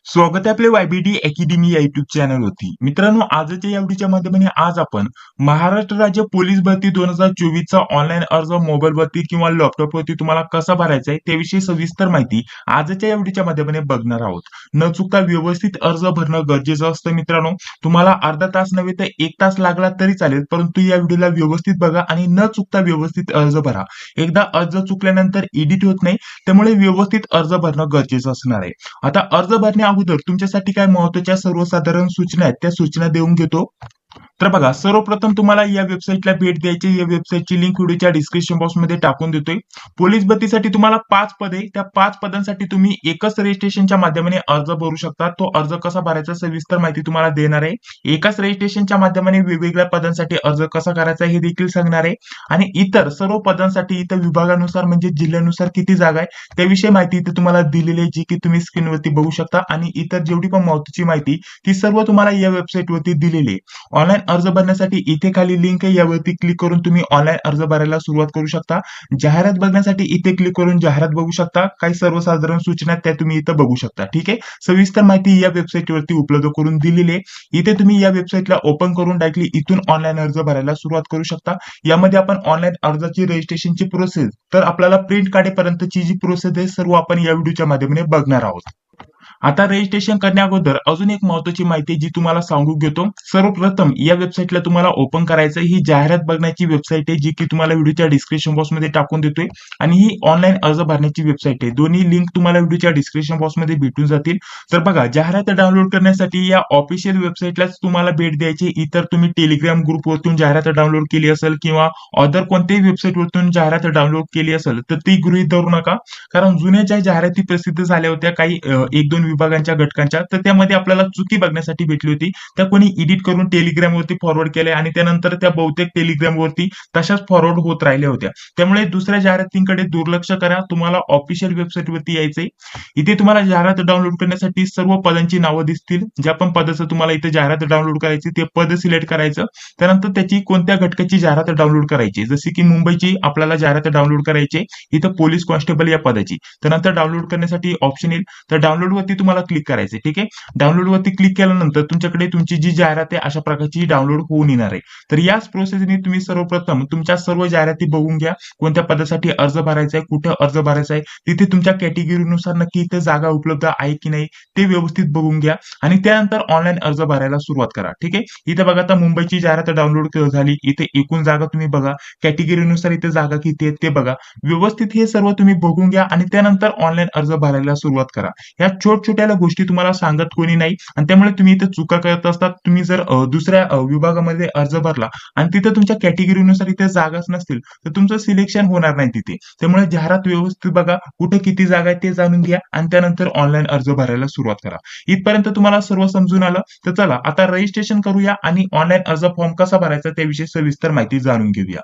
स्वागत आहे आपल्या YBD अकॅडमी या युट्यूब चॅनल होती. मित्रांनो, आजच्या या व्हिडिओच्या माध्यमाने आज आपण महाराष्ट्र राज्य पोलीस भरती 2024 चा ऑनलाईन अर्ज मोबाईल वरती किंवा लॅपटॉप वरती तुम्हाला कसा भरायचा आहे त्याविषयी सविस्तर माहिती आजच्या या व्हिडिओच्या माध्यमाने बघणार आहोत. न चुकता व्यवस्थित अर्ज भरणं गरजेचं असतं मित्रांनो. तुम्हाला अर्धा तास नव्हे तर 1 तास लागला तरी चालेल, परंतु या व्हिडिओला व्यवस्थित बघा आणि न चुकता व्यवस्थित अर्ज भरा. एकदा अर्ज चुकल्यानंतर एडिट होत नाही, त्यामुळे व्यवस्थित अर्ज भरणं गरजेचं असणार आहे. आता अर्ज भरण्या अगोदर तुमच्यासाठी काय महत्त्वाच्या सर्वसाधारण सूचना आहेत त्या सूचना देऊन घेतो. तर बघा, सर्वप्रथम तुम्हाला या वेबसाईटला भेट द्यायची. या वेबसाईटची लिंक व्हिडिओच्या डिस्क्रिप्शन बॉक्समध्ये टाकून देतोय. पोलीस भरतीसाठी तुम्हाला 5 पदे, त्या 5 पदांसाठी तुम्ही एकच रजिस्ट्रेशनच्या माध्यमाने अर्ज भरू शकता. तो अर्ज कसा भरायचा सविस्तर माहिती तुम्हाला देणार आहे. एकाच रजिस्ट्रेशनच्या माध्यमाने वेगवेगळ्या पदांसाठी अर्ज कसा करायचा हे देखील सांगणार आहे. आणि इतर सर्व पदांसाठी इतर विभागानुसार म्हणजे जिल्ह्यानुसार किती जागा आहे त्याविषयी माहिती इथे तुम्हाला दिलेली आहे, जी की तुम्ही स्क्रीनवरती बघू शकता. आणि इतर जेवढी पण महत्त्वाची माहिती ती सर्व तुम्हाला या वेबसाईटवरती दिलेली आहे. ऑनलाईन अर्ज भरण्यासाठी इथे खाली लिंक आहे, यावरती क्लिक करून तुम्ही ऑनलाईन अर्ज भरायला सुरुवात करू शकता. जाहिरात बघण्यासाठी इथे क्लिक करून जाहिरात बघू शकता. काही सर्वसाधारण सूचना त्या तुम्ही इथं बघू शकता. ठीक आहे, सविस्तर माहिती या वेबसाईटवरती उपलब्ध करून दिलेली आहे. इथे तुम्ही या वेबसाईटला ओपन करून डायरेक्टली इथून ऑनलाईन अर्ज भरायला सुरुवात करू शकता. यामध्ये आपण ऑनलाईन अर्जाची रजिस्ट्रेशनची प्रोसेस तर आपल्याला प्रिंट काढेपर्यंतची जी प्रोसेस आहे सर्व आपण या व्हिडिओच्या माध्यमाने बघणार आहोत. आता रजिस्ट्रेशन करण्या अगोदर अजून एक महत्त्वाची माहिती जी तुम्हाला सांगू घेतो. सर्वप्रथम या वेबसाईटला तुम्हाला ओपन करायचं. ही जाहिरात बघण्याची वेबसाईट आहे, जी की तुम्हाला व्हिडिओच्या डिस्क्रिप्शन बॉक्समध्ये टाकून देतोय. आणि ही ऑनलाईन अर्ज भरण्याची वेबसाईट आहे. दोन्ही लिंक तुम्हाला व्हिडिओच्या डिस्क्रिप्शन बॉक्समध्ये भेटून जातील. तर बघा, जाहिरात डाउनलोड करण्यासाठी या ऑफिशियल वेबसाईटलाच तुम्हाला भेट द्यायची. इतर तुम्ही टेलिग्राम ग्रुपवरून जाहिरात डाउनलोड केली असेल किंवा अदर कोणत्याही वेबसाईटवरून जाहिरात डाउनलोड केली असेल तर ती गृहीत धरू नका. कारण जुन्या ज्या जाहिराती प्रसिद्ध झाल्या होत्या काही 1-2 विभागांच्या घटकांच्या, तर त्यामध्ये आपल्याला चुकी बघण्यासाठी भेटली होती. त्या कोणी एडिट करून टेलिग्रामवरती फॉरवर्ड केल्या आणि त्यानंतर त्या बहुतेक टेलिग्रामवरती तशाच फॉरवर्ड होत राहिल्या होत्या. त्यामुळे दुसऱ्या जाहिरातींकडे दुर्लक्ष करा. तुम्हाला ऑफिशियल वेबसाईटवरती यायचंय. इथे तुम्हाला जाहिरात डाउनलोड करण्यासाठी सर्व पदांची नावं दिसतील. ज्या पण पदाचं तुम्हाला इथे जाहिरात डाउनलोड करायची ते पद सिलेक्ट करायचं. त्यानंतर त्याची कोणत्या घटकाची जाहिरात डाउनलोड करायची, जशी की मुंबईची आपल्याला जाहिरात डाउनलोड करायची, इथं पोलीस कॉन्स्टेबल या पदाची. त्यानंतर डाउनलोड करण्यासाठी ऑप्शन येईल, तर डाउनलोड वरती तुम्हाला क्लिक करायचे. ठीक आहे, डाउनलोड वरती क्लिक केल्यानंतर तुमच्याकडे तुमची जी जाहिरात आहे अशा प्रकारची डाउनलोड होऊन येणार आहे. तर याच प्रोसेसने तुम्ही सर्वप्रथम तुमच्या सर्व जाहिराती बघून घ्या. कोणत्या पदासाठी अर्ज भरायचा आहे, कुठं अर्ज भरायचा आहे, तिथे तुमच्या कॅटेगरीनुसार नक्की इथे जागा उपलब्ध आहे की नाही ते व्यवस्थित बघून घ्या आणि त्यानंतर ऑनलाईन अर्ज भरायला सुरुवात करा. ठीक आहे, इथे बघा आता मुंबईची जाहिरात डाउनलोड झाली. इथे एकूण जागा तुम्ही बघा, कॅटेगरीनुसार इथे जागा किती आहेत ते बघा. व्यवस्थित हे सर्व तुम्ही बघून घ्या आणि त्यानंतर ऑनलाईन अर्ज भरायला सुरुवात करा. या छोट्या गोष्टी तुम्हाला सांगत कोणी नाही आणि त्यामुळे तुम्ही इथे चुका करत असतात. तुम्ही जर दुसऱ्या विभागामध्ये अर्ज भरला आणि तिथे तुमच्या कॅटेगरीनुसार इथे जागाच नसतील तर तुमचं सिलेक्शन होणार नाही तिथे. त्यामुळे जाहिरात व्यवस्थित बघा, कुठे किती जागा आहे ते जाणून घ्या आणि त्यानंतर ऑनलाईन अर्ज भरायला सुरुवात करा. इथपर्यंत तुम्हाला सर्व समजून आलं. तर चला आता रजिस्ट्रेशन करूया आणि ऑनलाईन अर्ज फॉर्म कसा भरायचा त्याविषयी सविस्तर माहिती जाणून घेऊया.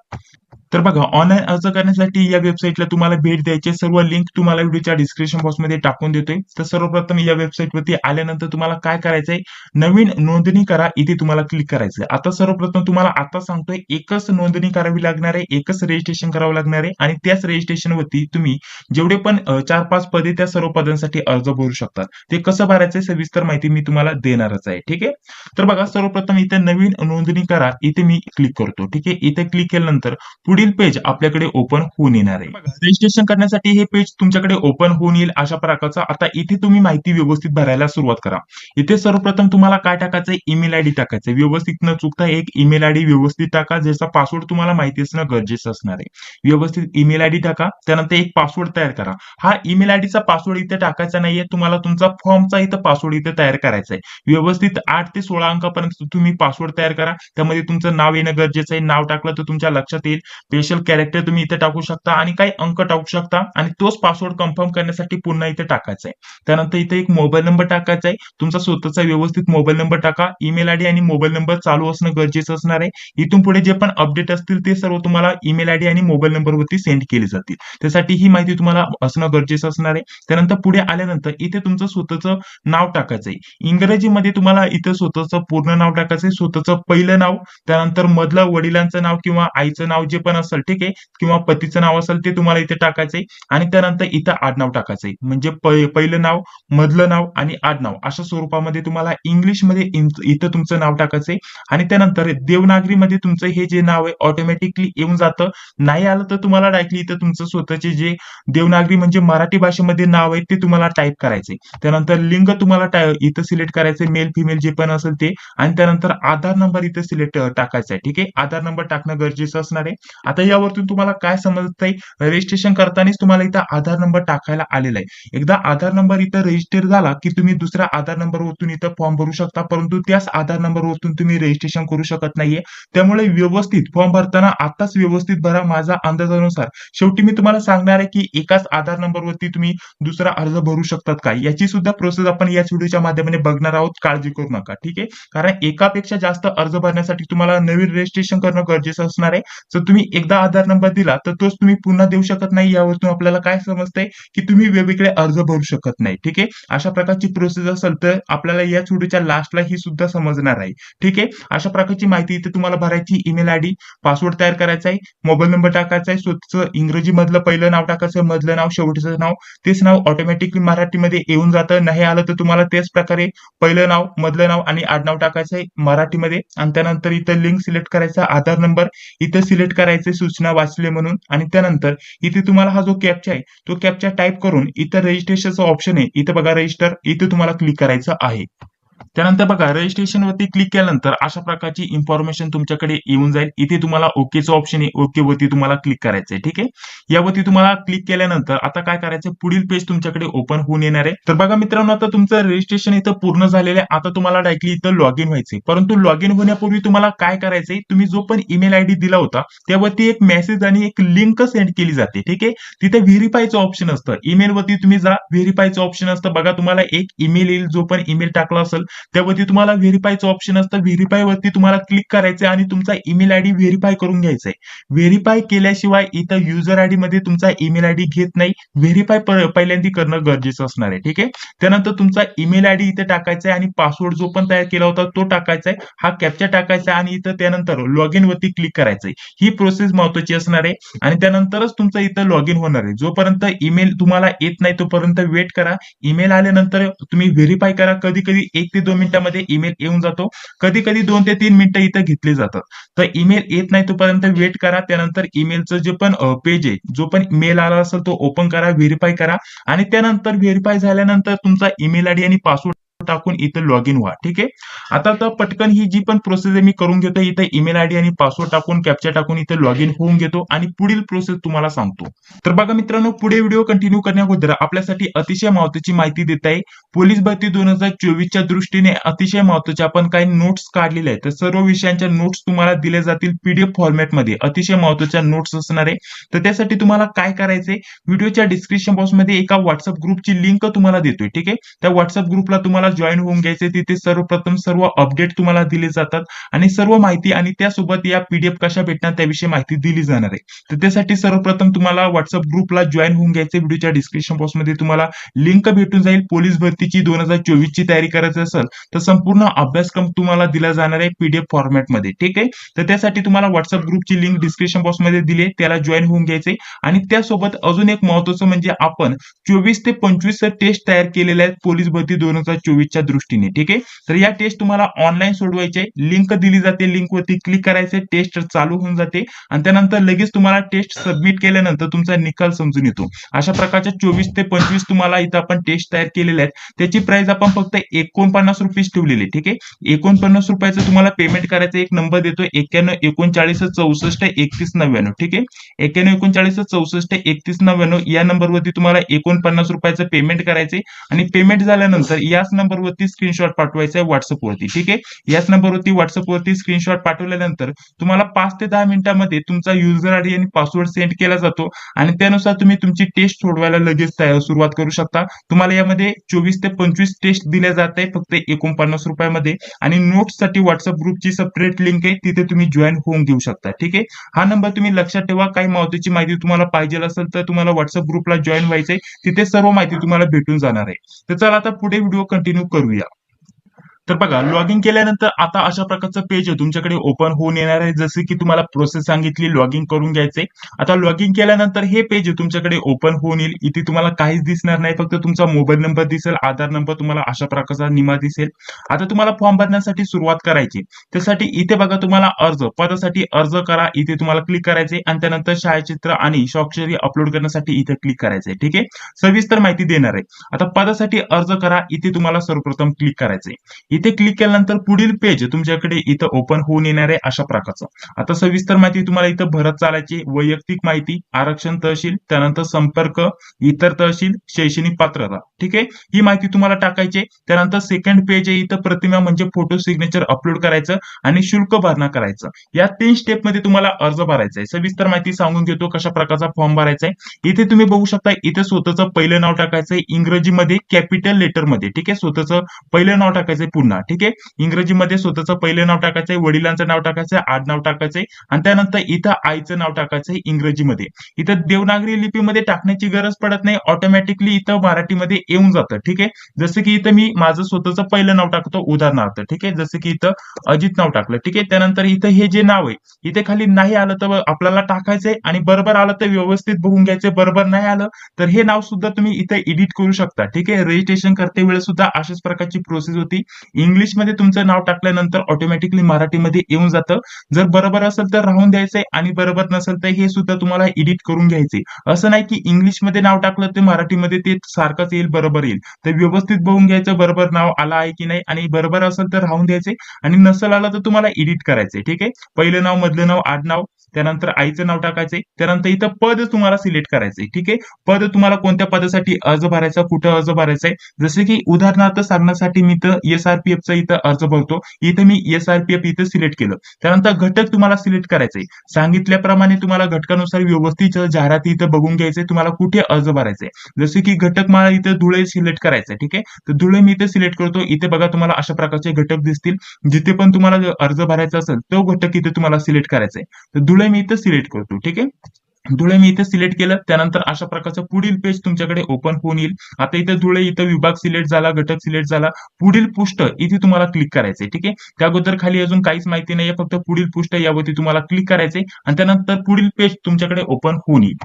तर बघा, ऑनलाईन अर्ज करण्यासाठी या वेबसाईटला तुम्हाला भेट द्यायची. सर्व लिंक तुम्हाला व्हिडिओच्या डिस्क्रिप्शन बॉक्समध्ये टाकून देतोय. तर सर्वप्रथम या वेबसाईटवरती आल्यानंतर तुम्हाला काय करायचंय, नवीन नोंदणी करा इथे तुम्हाला क्लिक करायचंय. आता सर्वप्रथम तुम्हाला आता सांगतोय, एकच नोंदणी करावी लागणार आहे, एकच रजिस्ट्रेशन करावं लागणार आहे आणि त्याच रजिस्ट्रेशनवरती तुम्ही जेवढे पण 4-5 पदे त्या सर्व पदांसाठी अर्ज भरू शकतात. ते कसं भरायचंय सविस्तर माहिती मी तुम्हाला देणारच आहे. ठीक आहे, तर बघा सर्वप्रथम इथे नवीन नोंदणी करा इथे मी क्लिक करतो. ठीक आहे, इथे क्लिक केल्यानंतर पुढील पेज आपल्याकडे ओपन होऊन येणार आहे. रजिस्ट्रेशन करण्यासाठी हे पेज तुमच्याकडे ओपन होऊन येईल अशा प्रकारचा. आता इथे तुम्ही माहिती व्यवस्थित भरायला सुरुवात करा. इथे सर्वप्रथम तुम्हाला काय टाकायचंय, ईमेल आयडी टाकायचंय. व्यवस्थित न चुकता एक ईमेल आयडी व्यवस्थित टाका, ज्याचा पासवर्ड तुम्हाला माहिती असणं गरजेचं असणार आहे. व्यवस्थित ईमेल आयडी टाका, त्यानंतर एक पासवर्ड तयार करा. हा ईमेल आयडीचा पासवर्ड इथे टाकायचा नाहीये, तुम्हाला तुमचा फॉर्मचा इथं पासवर्ड इथे तयार करायचा आहे. व्यवस्थित 8 ते 16 अंकापर्यंत तुम्ही पासवर्ड तयार करा. त्यामध्ये तुमचं नाव येणं गरजेचं आहे. नाव टाकलं तर तुमच्या लक्षात येईल. स्पेशल कॅरेक्टर तुम्ही इथे टाकू शकता आणि काही अंक टाकू शकता आणि तोच पासवर्ड कन्फर्म करण्यासाठी पुन्हा इथे टाकायचा आहे. त्यानंतर इथे एक मोबाईल नंबर टाकायचा आहे. तुमचा स्वतःचा व्यवस्थित मोबाईल नंबर टाका. ईमेल आयडी आणि मोबाईल नंबर चालू असणं गरजेचं असणार आहे. इथून पुढे जे पण अपडेट असतील ते सर्व तुम्हाला ईमेल आयडी आणि मोबाईल नंबरवरती सेंड केले जातील. त्यासाठी ही माहिती तुम्हाला असणं गरजेचं असणार आहे. त्यानंतर पुढे आल्यानंतर इथे तुमचं स्वतःचं नाव टाकायचं आहे. इंग्रजीमध्ये तुम्हाला इथे स्वतःचं पूर्ण नाव टाकायचंय, स्वतःचं पहिलं नाव, त्यानंतर मधलं वडिलांचं नाव किंवा आईचं नाव जे पण पण असेल, ठीक आहे, किंवा पतीचं नाव असेल ते तुम्हाला इथे टाकायचंय आणि त्यानंतर इथं आडनाव टाकायचंय. म्हणजे पहिलं नाव, मधलं नाव आणि आडनाव अशा स्वरूपामध्ये तुम्हाला इंग्लिशमध्ये इथं तुमचं नाव टाकायचंय आणि त्यानंतर देवनागरीमध्ये तुमचं हे जे नाव आहे ऑटोमॅटिकली येऊन जातं. नाही आलं तर तुम्हाला डायरेक्टली इथं तुमचं स्वतःचे जे देवनागरी म्हणजे मराठी भाषेमध्ये नाव आहे ते तुम्हाला टाईप करायचंय. त्यानंतर लिंग तुम्हाला इथं सिलेक्ट करायचंय, मेल फिमेल जे पण असेल ते आणि त्यानंतर आधार नंबर इथं सिलेक्ट टाकायचा आहे. ठीक आहे, आधार नंबर टाकणं गरजेचं असणार आहे. आता यावरतून तुम्हाला काय समजतंय, रजिस्ट्रेशन करतानाच तुम्हाला इथं आधार नंबर टाकायला आलेला आहे. एकदा आधार नंबर इथं रजिस्टर झाला की तुम्ही दुसऱ्या आधार नंबरवरतून इथं फॉर्म भरू शकता, परंतु त्याच आधार नंबरवरतून तुम्ही रजिस्ट्रेशन करू शकत नाहीये. त्यामुळे व्यवस्थित फॉर्म भरताना आताच व्यवस्थित भरा माझा अंदाजानुसार. शेवटी मी तुम्हाला सांगणार आहे की एकाच आधार नंबरवरती तुम्ही दुसरा अर्ज भरू शकतात का, याची सुद्धा प्रोसेस आपण याच व्हिडिओच्या माध्यमाने बघणार आहोत. काळजी करू नका, ठीक आहे. कारण एकापेक्षा जास्त अर्ज भरण्यासाठी तुम्हाला नवीन रजिस्ट्रेशन करणं गरजेचं असणार आहे. जर तुम्ही एकदा आधार नंबर दिला तर तोच तुम्ही पुन्हा देऊ शकत नाही. यावरून आपल्याला काय समजतंय की तुम्ही वेगवेगळे अर्ज भरू शकत नाही. ठीक आहे, अशा प्रकारची प्रोसेस असेल तर आपल्याला याच व्हिडिओच्या लास्टला ही सुद्धा समजणार आहे. ठीक आहे, अशा प्रकारची माहिती इथे तुम्हाला भरायची. ईमेल आयडी, पासवर्ड तयार करायचा आहे, मोबाईल नंबर टाकायचा आहे, स्वतःचं इंग्रजी मधलं पहिलं नाव टाकायचं, मधलं नाव, शेवटचं नाव, तेच नाव ऑटोमॅटिकली मराठीमध्ये येऊन जातं. नाही आलं तर तुम्हाला त्याच प्रकारे पहिलं नाव, मधलं नाव आणि आडनाव टाकायचं आहे मराठीमध्ये आणि त्यानंतर इथं लिंक सिलेक्ट करायचा, आधार नंबर इथं सिलेक्ट करायचे, सूचना वाचले म्हणून आणि त्यानंतर इथे तुम्हाला हा जो कॅप्चा आहे तो कॅप्चा टाईप करून इथं रजिस्ट्रेशनचं ऑप्शन आहे, इथं बघा रजिस्टर, इथे तुम्हाला क्लिक करायचं आहे. त्यानंतर बघा रजिस्ट्रेशन वरती क्लिक केल्यानंतर अशा प्रकारची इन्फॉर्मेशन तुमच्याकडे येऊन जाईल. इथे तुम्हाला ओकेचं ऑप्शन आहे, ओके वरती तुम्हाला क्लिक करायचंय. ठीक आहे, यावरती तुम्हाला क्लिक केल्यानंतर आता काय करायचं, पुढील पेज तुमच्याकडे ओपन होऊन येणार आहे. तर बघा मित्रांनो, आता तुमचं रजिस्ट्रेशन इथं पूर्ण झालेलं आहे. आता तुम्हाला डायरेक्टली इथं लॉग इन व्हायचंय. परंतु लॉग इन होण्यापूर्वी तुम्हाला काय करायचंय, तुम्ही जो पण ईमेल आयडी दिला होता त्यावरती एक मेसेज आणि एक लिंक सेंड केली जाते. ठीक आहे, तिथे व्हेरीफायचं ऑप्शन असतं. ईमेल वरती तुम्ही जा, व्हेरीफायचं ऑप्शन असतं बघा, तुम्हाला एक ईमेल येईल, जो पण ईमेल टाकला असेल त्यावरती तुम्हाला व्हेरीफायचं ऑप्शन असतं. व्हेरीफाय वरती तुम्हाला क्लिक करायचंय आणि तुमचा ईमेल आयडी व्हेरीफाय करून घ्यायचा आहे. व्हेरीफाय केल्याशिवाय इथं युजर आयडी मध्ये तुमचा ईमेल आयडी घेत नाही. व्हेरीफाय पहिल्यांदा करणं गरजेचं असणार आहे. ठीक आहे, त्यानंतर तुमचा ईमेल आयडी इथे टाकायचा आहे आणि पासवर्ड जो पण तयार केला होता तो टाकायचा आहे, हा कॅप्चा टाकायचा आहे आणि इथं त्यानंतर लॉग इन वरती क्लिक करायचंय. ही प्रोसेस महत्वाची असणार आहे आणि त्यानंतरच तुमचं इथं लॉग इन होणार आहे. जोपर्यंत ईमेल तुम्हाला येत नाही तोपर्यंत वेट करा. ईमेल आल्यानंतर तुम्ही व्हेरीफाय करा. कधी कधी 1 ते 2 मिनिटांमध्ये ईमेल येऊन जातो, कधी कधी 2 ते 3 मिनिटं इथं घेतली जातात. तर ईमेल येत नाही तोपर्यंत वेट करा. त्यानंतर ईमेलचं जे पण पेज आहे, जो पण मेल आला असेल तो ओपन करा, व्हेरीफाय करा आणि त्यानंतर व्हेरीफाय झाल्यानंतर तुमचा ईमेल आयडी आणि पासवर्ड टाकून इथं लॉग इन व्हा. ठीक आहे, आता पटकन ही जी पण प्रोसेस आहे मी करून घेतो. इथं ईमेल आयडी आणि पासवर्ड टाकून कॅप्चा टाकून इथं लॉग इन होऊन घेतो आणि पुढील प्रोसेस तुम्हाला सांगतो. तर बघा मित्रांनो, पुढे व्हिडिओ कंटिन्यू करण्याअगोदर आपल्यासाठी अतिशय महत्वाची माहिती देत आहे. पोलीस भरती 2024च्या दृष्टीने अतिशय महत्वाचे आपण काही नोट्स काढलेले आहेत. तर सर्व विषयांच्या नोट्स तुम्हाला दिल्या जातील पीडीएफ फॉर्मॅटमध्ये. अतिशय महत्वाच्या नोट्स असणार आहे. तर त्यासाठी तुम्हाला काय करायचंय, व्हिडिओच्या डिस्क्रिप्शन बॉक्स मध्ये एका व्हॉट्सअप ग्रुपची लिंक तुम्हाला देतोय. ठीक आहे, त्या व्हॉट्सअप ग्रुपला तुम्हाला जॉईन होऊन घ्यायचे. तिथे सर्वप्रथम सर्व अपडेट तुम्हाला दिले जातात आणि सर्व माहिती आणि त्यासोबत या पीडीएफ कशा भेटणार त्याविषयी माहिती दिली जाणार आहे. तर त्यासाठी सर्वप्रथम तुम्हाला व्हॉट्सअप ग्रुपला जॉईन होऊन घ्यायचे. व्हिडिओच्या डिस्क्रिप्शन बॉक्स मध्ये तुम्हाला लिंक भेटून जाईल. पोलीस भरतीची 2024 ची तयारी करायची असेल तर संपूर्ण अभ्यासक्रम तुम्हाला दिला जाणार आहे पीडीएफ फॉर्मॅट मध्ये. ठीक आहे, तर त्यासाठी तुम्हाला व्हॉट्सअप ग्रुपची लिंक डिस्क्रिप्शन बॉक्स मध्ये दिली, त्याला जॉईन होऊन घ्यायचे. आणि त्यासोबत अजून एक महत्वाचं म्हणजे आपण 24 ते 25 टेस्ट तयार केलेल्या आहेत पोलीस भरती 2024च्या दृष्टीने. ठीक आहे, तर या टेस्ट तुम्हाला ऑनलाईन सोडवायचे. लिंक दिली जाते, लिंक वरती क्लिक करायचे, टेस्ट चालू होऊन जाते आणि त्यानंतर लगेच तुम्हाला टेस्ट सबमिट केल्यानंतर तुमचा निकाल समजून येतो. अशा प्रकारच्या 24 ते 25 तुम्हाला इथं आपण टेस्ट तयार केलेल्या आहेत. त्याची प्राइस आपण फक्त 49 रुपये ठेवलेली. ठीक आहे, 49 रुपयाचं तुम्हाला पेमेंट करायचं. एक नंबर देतो 91 39 64 31 99. ठीक आहे, 91 39 64 31 99 या नंबरवरती तुम्हाला 49 रुपयाचं पेमेंट करायचे आणि पेमेंट झाल्यानंतर याच नंबरवरती स्क्रीनशॉट पाठवायचा आहे व्हॉट्सअप वरती. ठीक आहे, याच नंबरवरती व्हॉट्सअप वरती स्क्रीनशॉट पाठवल्यानंतर तुम्हाला 5 ते 10 मिनिटांमध्ये तुमचा युजर आयडी आणि पासवर्ड सेंड केला जातो आणि त्यानुसार तुम्ही तुमची टेस्ट सोडवायला लगेच सुरुवात करू शकता. तुम्हाला यामध्ये 24 ते 25 टेस्ट दिल्या जात आहे फक्त 49 रुपयामध्ये आणि नोट्स साठी व्हॉट्सअप ग्रुपची सेपरेट लिंक आहे, तिथे तुम्ही जॉईन होऊन घेऊ शकता. ठीक आहे, हा नंबर तुम्ही लक्षात ठेवा. काही महत्वाची माहिती तुम्हाला पाहिजे असेल तर तुम्हाला व्हॉट्सअप ग्रुपला जॉईन व्हायचंय, तिथे सर्व माहिती तुम्हाला भेटून जाणार आहे. तर चला आता पुढे व्हिडिओ कंटिन्यू करूया. तर बघा लॉग इन केल्यानंतर आता अशा प्रकारचं पेज तुमच्याकडे ओपन होऊन येणार आहे. जसे की तुम्हाला प्रोसेस सांगितली लॉग इन करून घ्यायचे. आता लॉग इन केल्यानंतर हे पेज तुमच्याकडे ओपन होऊन येईल. इथे तुम्हाला काहीच दिसणार नाही, फक्त तुमचा मोबाईल नंबर दिसेल, आधार नंबर तुम्हाला अशा प्रकारचा निमा दिसेल. आता तुम्हाला फॉर्म भरण्यासाठी सुरुवात करायची. त्यासाठी इथे बघा तुम्हाला पदासाठी अर्ज करा इथे तुम्हाला क्लिक करायचे आणि त्यानंतर छायाचित्र आणि स्वाक्षरी अपलोड करण्यासाठी इथे क्लिक करायचे. ठीक आहे, सविस्तर माहिती देणार आहे. आता पदासाठी अर्ज करा इथे तुम्हाला सर्वप्रथम क्लिक करायचे. इथे क्लिक केल्यानंतर पुढील पेज तुमच्याकडे इथं ओपन होऊन येणार आहे अशा प्रकारचं. आता सविस्तर माहिती तुम्हाला इथं भरत चालायची. वैयक्तिक माहिती, आरक्षण तहसील, त्यानंतर संपर्क, इतर तहसील, शैक्षणिक पात्रता. ठीक आहे, ही माहिती तुम्हाला टाकायची. त्यानंतर सेकंड पेज आहे इथं प्रतिमा म्हणजे फोटो सिग्नेचर अपलोड करायचं आणि शुल्क भरणा करायचं. या 3 स्टेप मध्ये तुम्हाला अर्ज भरायचा आहे. सविस्तर माहिती सांगून घेतो कशा प्रकारचा फॉर्म भरायचा आहे. इथे तुम्ही बघू शकता इथे स्वतःचं पहिलं नाव टाकायचंय इंग्रजीमध्ये कॅपिटल लेटर मध्ये. ठीक आहे, स्वतःचं पहिलं नाव टाकायचंय पुन्हा. ठीक आहे, इंग्रजीमध्ये स्वतःचं पहिलं नाव टाकायचंय, वडिलांचं नाव टाकायचंय, आडनाव टाकायचंय आणि त्यानंतर इथं आईचं नाव टाकायचंय इंग्रजीमध्ये. इथं देवनागरी लिपीमध्ये टाकण्याची गरज पडत नाही, ऑटोमॅटिकली इथं मराठीमध्ये येऊन जातं. ठीक आहे, जसं की इथं मी माझं स्वतःचं पहिलं नाव टाकतो उदाहरणार्थ. ठीक आहे, जसं की इथं अजित नाव टाकलं. ठीक आहे, त्यानंतर इथं हे जे नाव आहे इथे खाली नाही आलं तर आपल्याला टाकायचंय आणि बरोबर आलं तर व्यवस्थित बघून घ्यायचंय. बरोबर नाही आलं तर हे नाव सुद्धा तुम्ही इथे एडिट करू शकता. ठीक आहे, रजिस्ट्रेशन करते वेळेस सुद्धा अशाच प्रकारची प्रोसेस होती. इंग्लिशमध्ये तुमचं नाव टाकल्यानंतर ऑटोमॅटिकली मराठीमध्ये येऊन जातं. जर बरोबर असेल तर राहून द्यायचंय आणि बरोबर नसेल तर हे सुद्धा तुम्हाला एडिट करून घ्यायचे. असं नाही की इंग्लिशमध्ये नाव टाकलं ते मराठीमध्ये ते सारखंच येईल, बरोबर येईल. तर व्यवस्थित बघून घ्यायचं बरोबर नाव आलं आहे की नाही आणि बरोबर असेल तर राहून द्यायचे आणि नसेल आलं तर तुम्हाला एडिट करायचंय. ठीक आहे, पहिलं नाव, मधलं नाव, आडनाव, त्यानंतर आईचं नाव टाकायचंय. त्यानंतर इथं पद तुम्हाला सिलेक्ट करायचंय. ठीक आहे, पद तुम्हाला कोणत्या पदासाठी अर्ज भरायचा, कुठं अर्ज भरायचा आहे. जसे की उदाहरणार्थ सांगण्यासाठी मी तर एसआरपीएफचा इथं अर्ज भरतो. इथं मी एसआरपीएफ इथं सिलेक्ट केलं. त्यानंतर घटक तुम्हाला सिलेक्ट करायचंय. सांगितल्याप्रमाणे तुम्हाला घटकानुसार व्यवस्थित जाहिराती इथं बघून घ्यायचंय तुम्हाला कुठे अर्ज भरायचंय. जसे की घटक मला इथं धुळे सिलेक्ट करायचंय. ठीक आहे, तर धुळे मी इथे सिलेक्ट करतो. इथे बघा तुम्हाला अशा प्रकारचे घटक दिसतील. जिथे पण तुम्हाला अर्ज भरायचा असेल तो घटक इथे तुम्हाला सिलेक्ट करायचा आहे. तर धुळे मी इथे सिलेक्ट करतो. ठीक आहे, धुळे मी इथे सिलेक्ट केलं. त्यानंतर अशा प्रकारचं पुढील पेज तुमच्याकडे ओपन होऊन येईल. आता इथे धुळे इथं विभाग सिलेक्ट झाला, घटक सिलेक्ट झाला. पुढील पृष्ठ इथे तुम्हाला क्लिक करायचंय. ठीक आहे, त्या अगोदर खाली अजून काहीच माहिती नाहीये, फक्त पुढील पृष्ठ यावरती तुम्हाला क्लिक करायचंय आणि त्यानंतर पुढील पेज तुमच्याकडे ओपन होऊन येईल.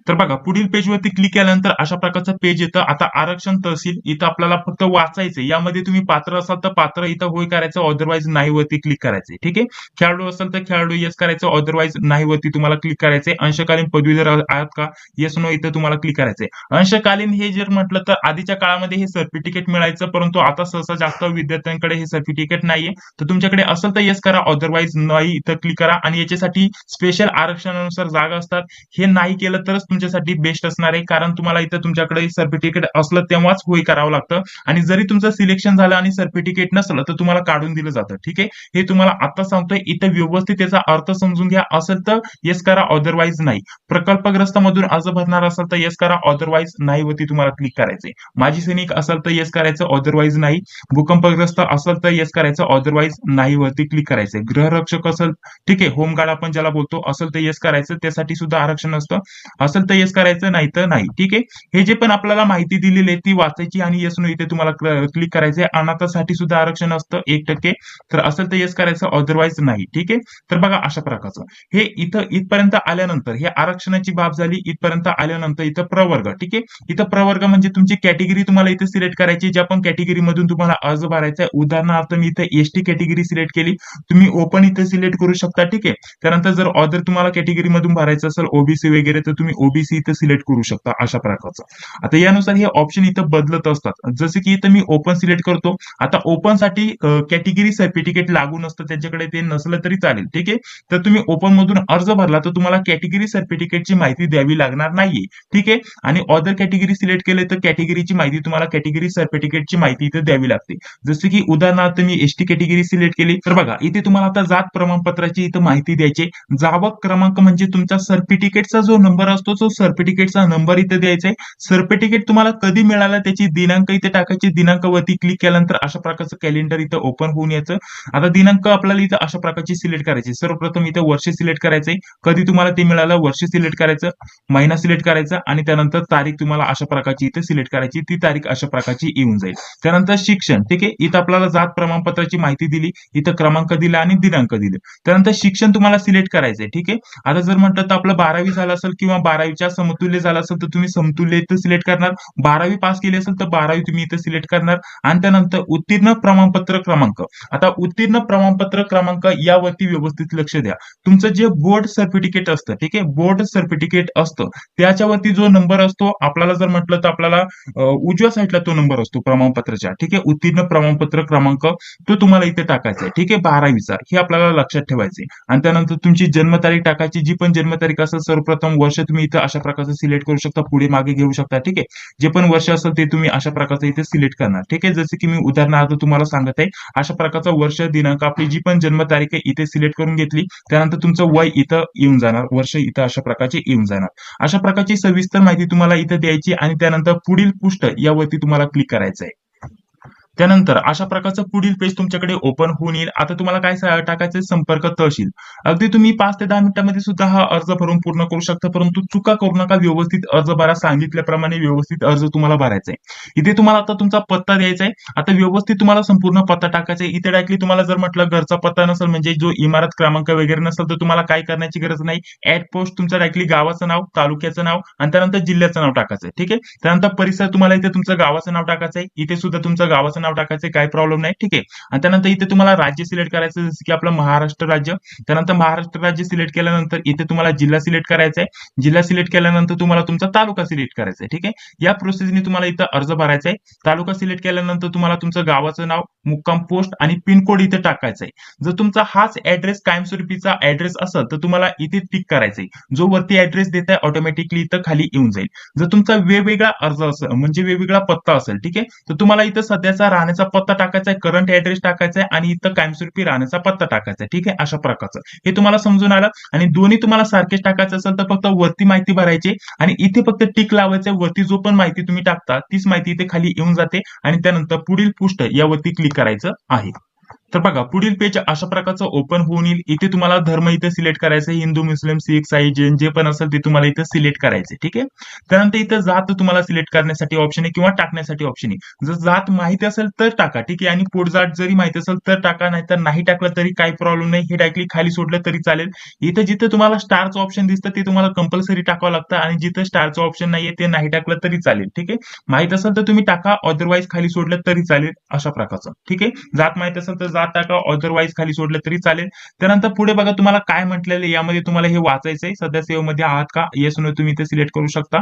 तर बघा पुढील पेजवरती क्लिक केल्यानंतर अशा प्रकारचं पेज येतं. आता आरक्षण तहसील इथं आपल्याला फक्त वाचायचंय. यामध्ये तुम्ही पात्र असाल तर पात्र इथं होय करायचं, अदरवाईज नाही वरती क्लिक करायचंय. ठीक आहे, खेळाडू असेल तर खेळाडू येस करायचं, अदरवाईज नाही वरती तुम्हाला क्लिक करायचंय. अंशकालीन पदवीधर आहात का, येस नो इथं तुम्हाला क्लिक करायचंय. अंशकालीन हे जर म्हटलं तर आधीच्या काळामध्ये हे सर्टिफिकेट मिळायचं, परंतु आता सहसा जास्त विद्यार्थ्यांकडे हे सर्टिफिकेट नाहीये. तर तुमच्याकडे असेल तर येस करा, अदरवाईज नाही इथं क्लिक करा. आणि याच्यासाठी स्पेशल आरक्षणानुसार जागा असतात. हे नाही केलं तरच तुमच्यासाठी बेस्ट असणार आहे, कारण तुम्हाला इथं तुमच्याकडे सर्टिफिकेट असलं तेव्हाच होय करावं लागतं. आणि जरी तुमचं सिलेक्शन झालं आणि सर्टिफिकेट नसलं तर तुम्हाला काढून दिलं जातं. ठीक आहे, हे तुम्हाला आता सांगतोय. इथं व्यवस्थित याचा अर्थ समजून घ्या. असेल तर येस करा, अदरवाईज नाही. प्रकल्पग्रस्तामधून अर्ज भरणार असेल तर येस करा, अदरवाईज नाही वरती तुम्हाला क्लिक करायचंय. माजी सैनिक असेल तर येस करायचं, अदरवाईज नाही. भूकंपग्रस्त असेल तर येस करायचं, अदरवाईज नाही वरती क्लिक करायचंय. गृहरक्षक असेल, ठीक आहे, होमगार्ड आपण ज्याला बोलतो, असेल तर येस करायचं, त्यासाठी सुद्धा आरक्षण असतं. असेल तर येस करायचं, नाही तर नाही. ठीक आहे, हे जे पण आपल्याला माहिती दिलेली आहे ती वाचायची आणि येस नो इथे तुम्हाला क्लिक करायचंय. अनाथासाठी सुद्धा आरक्षण असतं 1%. तर असेल तर येस करायचं, अदरवाईज नाही. ठीक आहे, तर बघा अशा प्रकारचं हे इथं इथपर्यंत आल्यानंतर हे आरक्षणाची बाब झाली. इथपर्यंत आल्यानंतर इथं प्रवर्ग. ठीक आहे, इथं प्रवर्ग म्हणजे तुमची कॅटेगरी तुम्हाला इथे सिलेक्ट करायची, ज्या पण कॅटेगरी मधून तुम्हाला अर्ज भरायचा आहे. उदाहरणार्थ मी इथे एसटी कॅटेगरी सिलेक्ट केली, तुम्ही ओपन इथे सिलेक्ट करू शकता. ठीक आहे, त्यानंतर जर अदर तुम्हाला कॅटेगरी मधून भरायचं असेल ओबीसी वगैरे तर तुम्ही ओबीसी इथे सिलेक्ट करू शकता अशा प्रकारचं. आता यानुसार हे ऑप्शन इथं बदलत असतात. जसे की इथं मी ओपन सिलेक्ट करतो. आता ओपन साठी कॅटेगरी सर्टिफिकेट लागू नसतं, त्यांच्याकडे ते नसलं तरी चालेल. ठीक आहे, तर तुम्ही ओपन मधून अर्ज भरला तर तुम्हाला कॅटेगरी सर्टिफिकेटची माहिती द्यावी लागणार नाहीये. ठीक आहे, आणि अदर कॅटेगरी सिलेक्ट केले तर कॅटेगरीची माहिती तुम्हाला कॅटेगरी सर्टिफिकेटची माहिती इथे द्यावी लागते. जसे की उदाहरणार्थ मी एसटी कॅटेगरी सिलेक्ट केली तर बघा इथे तुम्हाला आता जात प्रमाणपत्राची इथं माहिती द्यायची. जावक क्रमांक म्हणजे तुमचा सर्टिफिकेटचा जो नंबर असतो जो सर्टिफिकेटचा नंबर इथे द्यायचा आहे. सर्टिफिकेट तुम्हाला कधी मिळालं त्याची दिनांक इथे टाकायची. दिनांकावरती क्लिक केल्यानंतर अशा प्रकारचं कॅलेंडर इथं ओपन होऊन यायचं. आता दिनांक आपल्याला इथं अशा प्रकारची सिलेक्ट करायची. सर्वप्रथम इथे वर्ष सिलेक्ट करायचंय. कधी तुम्हाला ते मिळालं वर्ष सिलेक्ट करायचं, महिना सिलेक्ट करायचा आणि त्यानंतर तारीख तुम्हाला अशा प्रकारची इथे सिलेक्ट करायची. ती तारीख अशा प्रकारची येऊन जाईल. त्यानंतर शिक्षण, ठीक आहे. इथं आपल्याला जात प्रमाणपत्राची माहिती दिली, इथं क्रमांक दिला आणि दिनांक दिले. त्यानंतर शिक्षण तुम्हाला सिलेक्ट करायचंय, ठीक आहे. आता जर म्हटलं तर आपलं 12वी झालं असेल किंवा 12वीच्या समतुल्य झालं असेल तर तुम्ही समतुल्य इथं सिलेक्ट करणार. 12वी पास केली असेल तर 12वी तुम्ही इथं सिलेक्ट करणार आणि त्यानंतर उत्तीर्ण प्रमाणपत्र क्रमांक. आता उत्तीर्ण प्रमाणपत्र क्रमांक यावरती व्यवस्थित लक्ष द्या. तुमचं जे बोर्ड सर्टिफिकेट असतं, ठीक आहे, बोर्ड सर्टिफिकेट असतं त्याच्यावरती जो नंबर असतो आपल्याला जर म्हटलं तर आपल्याला उजव्या साईडला तो नंबर असतो प्रमाणपत्राच्या, ठीक आहे. उत्तीर्ण प्रमाणपत्र क्रमांक तो तुम्हाला इथे टाकायचा आहे, ठीक आहे, 12वीचा. हे आपल्याला लक्षात ठेवायचे. आणि त्यानंतर तुमची जन्मतारीख टाकायची. जी पण जन्मतारीख असेल सर्वप्रथम वर्ष तुम्ही इथं अशा प्रकारचं सिलेक्ट करू शकता, पुढे मागे घेऊ शकता, ठीक आहे. जे पण वर्ष असेल ते तुम्ही अशा प्रकारचं इथे सिलेक्ट करणार, ठीक आहे. जसे की मी उदाहरणार्थ तुम्हाला सांगत आहे, अशा प्रकारचं वर्ष दिनांक आपली जी पण जन्मतारीख आहे इथे सिलेक्ट करून घेतली. त्यानंतर तुमचं वय इथं येऊन जाणार, वर्ष इथं अशा प्रकारचे येऊन जाणार. अशा प्रकारची सविस्तर माहिती तुम्हाला इथे द्यायची आणि त्यानंतर पुढील पृष्ठ यावरती तुम्हाला क्लिक करायचं आहे. त्यानंतर अशा प्रकारचं पुढील पेज तुमच्याकडे ओपन होऊन येईल. आता तुम्हाला काय टाकायचं, संपर्क तहसील. अगदी तुम्ही 5 ते 10 मिनिटांमध्ये सुद्धा हा अर्ज भरून पूर्ण करू शकता, परंतु चुका करू नका. व्यवस्थित अर्ज भरा, सांगितल्याप्रमाणे व्यवस्थित अर्ज तुम्हाला भरायचा आहे. इथे तुम्हाला आता तुमचा पत्ता द्यायचा आहे. आता व्यवस्थित तुम्हाला संपूर्ण पत्ता टाकायचा आहे. इथे डायरेक्टली तुम्हाला जर म्हटलं घरचा पत्ता नसेल, म्हणजे जो इमारत क्रमांक वगैरे नसेल, तर तुम्हाला काय करण्याची गरज नाही. ऍट पोस्ट तुमचं डायरेक्टली गावाचं नाव, तालुक्याचं नाव आणि त्यानंतर जिल्ह्याचं नाव टाकायचं आहे, ठीक आहे. त्यानंतर परिसर तुम्हाला इथे तुमचं गावाचं नाव टाकायचं आहे. इथे सुद्धा तुमचं गावाचं नाव टाकायचं, काय प्रॉब्लेम नाही, ठीक आहे. आणि त्यानंतर इथे तुम्हाला राज्य सिलेक्ट करायचं, जसं की आपलं महाराष्ट्र राज्य. त्यानंतर महाराष्ट्र राज्य सिलेक्ट केल्यानंतर इथे तुम्हाला जिल्हा सिलेक्ट करायचा आहे. जिल्हा सिलेक्ट केल्यानंतर तुम्हाला तुमचा तालुका सिलेक्ट करायचा आहे, ठीक आहे. या प्रोसेसने तुम्हाला इथं अर्ज भरायचा आहे. तालुका सिलेक्ट केल्यानंतर तुम्हाला तुमचं गावाचं नाव, मुक्काम पोस्ट आणि पिनकोड इथे टाकायचा आहे. जर तुमचा हाच ऍड्रेस कायमस्वरूपीचा ऍड्रेस असेल तर तुम्हाला इथे टिक करायचंय. जो वरती ऍड्रेस देताय ऑटोमॅटिकली इथं खाली येऊन जाईल. जर तुमचा वेगवेगळा अर्ज असेल, म्हणजे वेगवेगळा पत्ता असेल, ठीक आहे, तर तुम्हाला इथं सध्याचा राहण्याचा पत्ता टाकायचा आहे, करंट ऍड्रेस टाकायचा आहे आणि इथं कायमस्वरूपी राहण्याचा पत्ता टाकायचा आहे, ठीक आहे. अशा प्रकारचं हे तुम्हाला समजून आलं. आणि दोन्ही तुम्हाला सारखेच टाकायचं असेल तर फक्त वरती माहिती भरायची आणि इथे फक्त टिक लावायचं. वरती जो पण माहिती तुम्ही टाकता तीच माहिती इथे खाली येऊन जाते आणि त्यानंतर पुढील पृष्ठ यावरती क्लिक करायचं आहे. तर बघा पुढील पेज अशा प्रकारचं ओपन होऊन येईल. इथे तुम्हाला धर्म इथे सिलेक्ट करायचं, हिंदू, मुस्लिम, शीख, साई, जैन जे पण असेल ते तुम्हाला इथे सिलेक्ट करायचे, ठीक आहे. त्यानंतर इथे जात तुम्हाला सिलेक्ट करण्यासाठी ऑप्शन आहे किंवा टाकण्यासाठी ऑप्शन आहे. जर जात माहिती असेल तर टाका, ठीक आहे. आणि पोटजात जरी माहिती असेल तर टाका, नाहीतर नाही टाकलं तरी काही प्रॉब्लेम नाही. हे डायरेक्टली खाली सोडलं तरी चालेल. इथे जिथे तुम्हाला स्टारचं ऑप्शन दिसतं ते तुम्हाला कंपल्सरी टाकावं लागतं आणि जिथे स्टारचं ऑप्शन नाहीये ते नाही टाकलं तरी चालेल, ठीक आहे. माहित असेल तर तुम्ही टाका, अदरवाईज खाली सोडलं तरी चालेल, अशा प्रकारचं, ठीक आहे. जात माहित असेल तर जात टाका, अदरवाईज खाली सोडलं तरी चालेल. त्यानंतर पुढे बघा तुम्हाला काय म्हटलेलं आहे, यामध्ये तुम्हाला हे वाचायचंय. सध्या सेवेमध्ये आहात का, येस नो तुम्ही इथे सिलेक्ट करू शकता.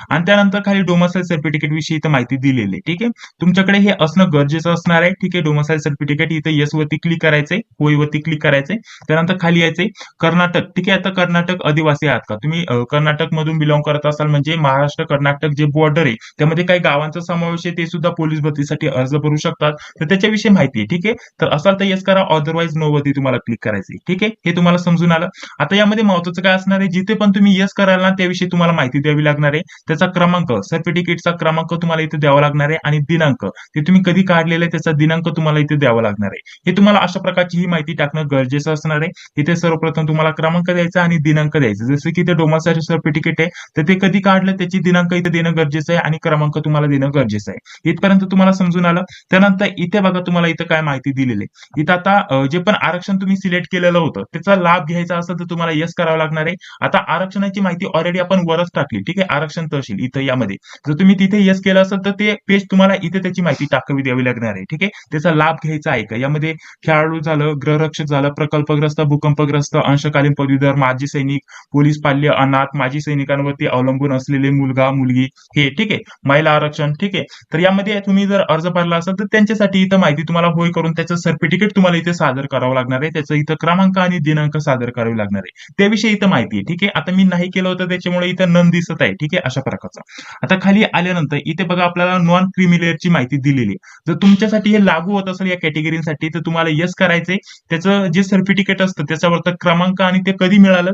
आणि त्यानंतर खाली डोमिसाइल सर्टिफिकेट विषयी इथे माहिती दिलेली आहे, ठीक आहे. तुमच्याकडे हे असणं गरजेचं असणार आहे, ठीक आहे. डोमिसाइल सर्टिफिकेट इथे येस वरती क्लिक करायचंय, होय वरती क्लिक करायचंय. त्यानंतर खाली यायचंय कर्नाटक, ठीक आहे. आता कर्नाटक आदिवासी आहात का तुम्ही, कर्नाटक मधून बिलॉंग करत असाल, म्हणजे महाराष्ट्र कर्नाटक जे बॉर्डर आहे त्यामध्ये काही गावांचा समावेश आहे, ते सुद्धा पोलीस भरतीसाठी अर्ज भरू शकतात. तर त्याच्याविषयी माहिती आहे, ठीक आहे. तर असाल तर येस करा, अदरवाईज नो वरती तुम्हाला क्लिक करायचंय, ठीक आहे. हे तुम्हाला समजून आलं. आता यामध्ये महत्वाचं काय असणार आहे, जिथे पण तुम्ही येस कराल ना त्याविषयी तुम्हाला माहिती द्यावी लागणार आहे. त्याचा क्रमांक, सर्टिफिकेटचा क्रमांक तुम्हाला इथे द्यावा लागणार आहे आणि दिनांक, ते तुम्ही कधी काढलेलं आहे त्याचा दिनांक तुम्हाला इथे द्यावा लागणार आहे. हे तुम्हाला अशा प्रकारची ही माहिती टाकणं गरजेचं असणार आहे. इथे सर्वप्रथम तुम्हाला क्रमांक द्यायचा आणि दिनांक द्यायचा. जसं की ते डोमिसाइल सर्टिफिकेट आहे तर ते कधी काढलं त्याची दिनांक इथे देणं गरजेचं आहे आणि क्रमांक तुम्हाला देणं गरजेचं आहे. इथपर्यंत तुम्हाला समजून आलं. त्यानंतर इथे बघा तुम्हाला इथं काय माहिती दिलेली आहे. इथं आता जे पण आरक्षण तुम्ही सिलेक्ट केलेलं होतं त्याचा लाभ घ्यायचा असेल तर तुम्हाला येस करावं लागणार आहे. आता आरक्षणाची माहिती ऑलरेडी आपण वरच टाकली, ठीक आहे. आरक्षण तहसील इथं यामध्ये जर तुम्ही तिथे येस केलं असेल तर ते पेज तुम्हाला इथे त्याची माहिती टाकावी द्यावी लागणार आहे, ठीक आहे. त्याचा लाभ घ्यायचा आहे का, यामध्ये खेळाडू झालं, गृहरक्षक झालं, प्रकल्पग्रस्त, भूकंपग्रस्त, अंशकालीन पदवीधर, माजी सैनिक, पोलीस पाल्य, अनाथ, माजी सैनिकांवरती अवलंबून असलेले मुलगा मुलगी, हे ठीक आहे. महिला आरक्षण, ठीक आहे. तर यामध्ये तुम्ही जर अर्ज भरला असेल तर त्यांच्यासाठी इथं माहिती तुम्हाला होय करून त्याचं सर्टिफिकेट सर्टिफिकेट तुम्हाला इथे सादर करावं लागणार आहे. त्याचं इथं क्रमांक आणि दिनांक सादर करावी लागणार आहे. त्याविषयी इथं माहिती आहे. ठीक आहे. आता मी नाही केलं होतं त्याच्यामुळे इथं नन दिसत आहे. ठीक आहे. अशा प्रकारचं. आता खाली आल्यानंतर इथे बघा आपल्याला नॉन क्रिमिलेअरची माहिती दिलेली आहे. जर तुमच्यासाठी हे लागू होत असेल या कॅटेगरीसाठी तर तुम्हाला येस करायचंय. त्याचं जे सर्टिफिकेट असतं त्याच्यावरचा क्रमांक आणि ते कधी मिळालं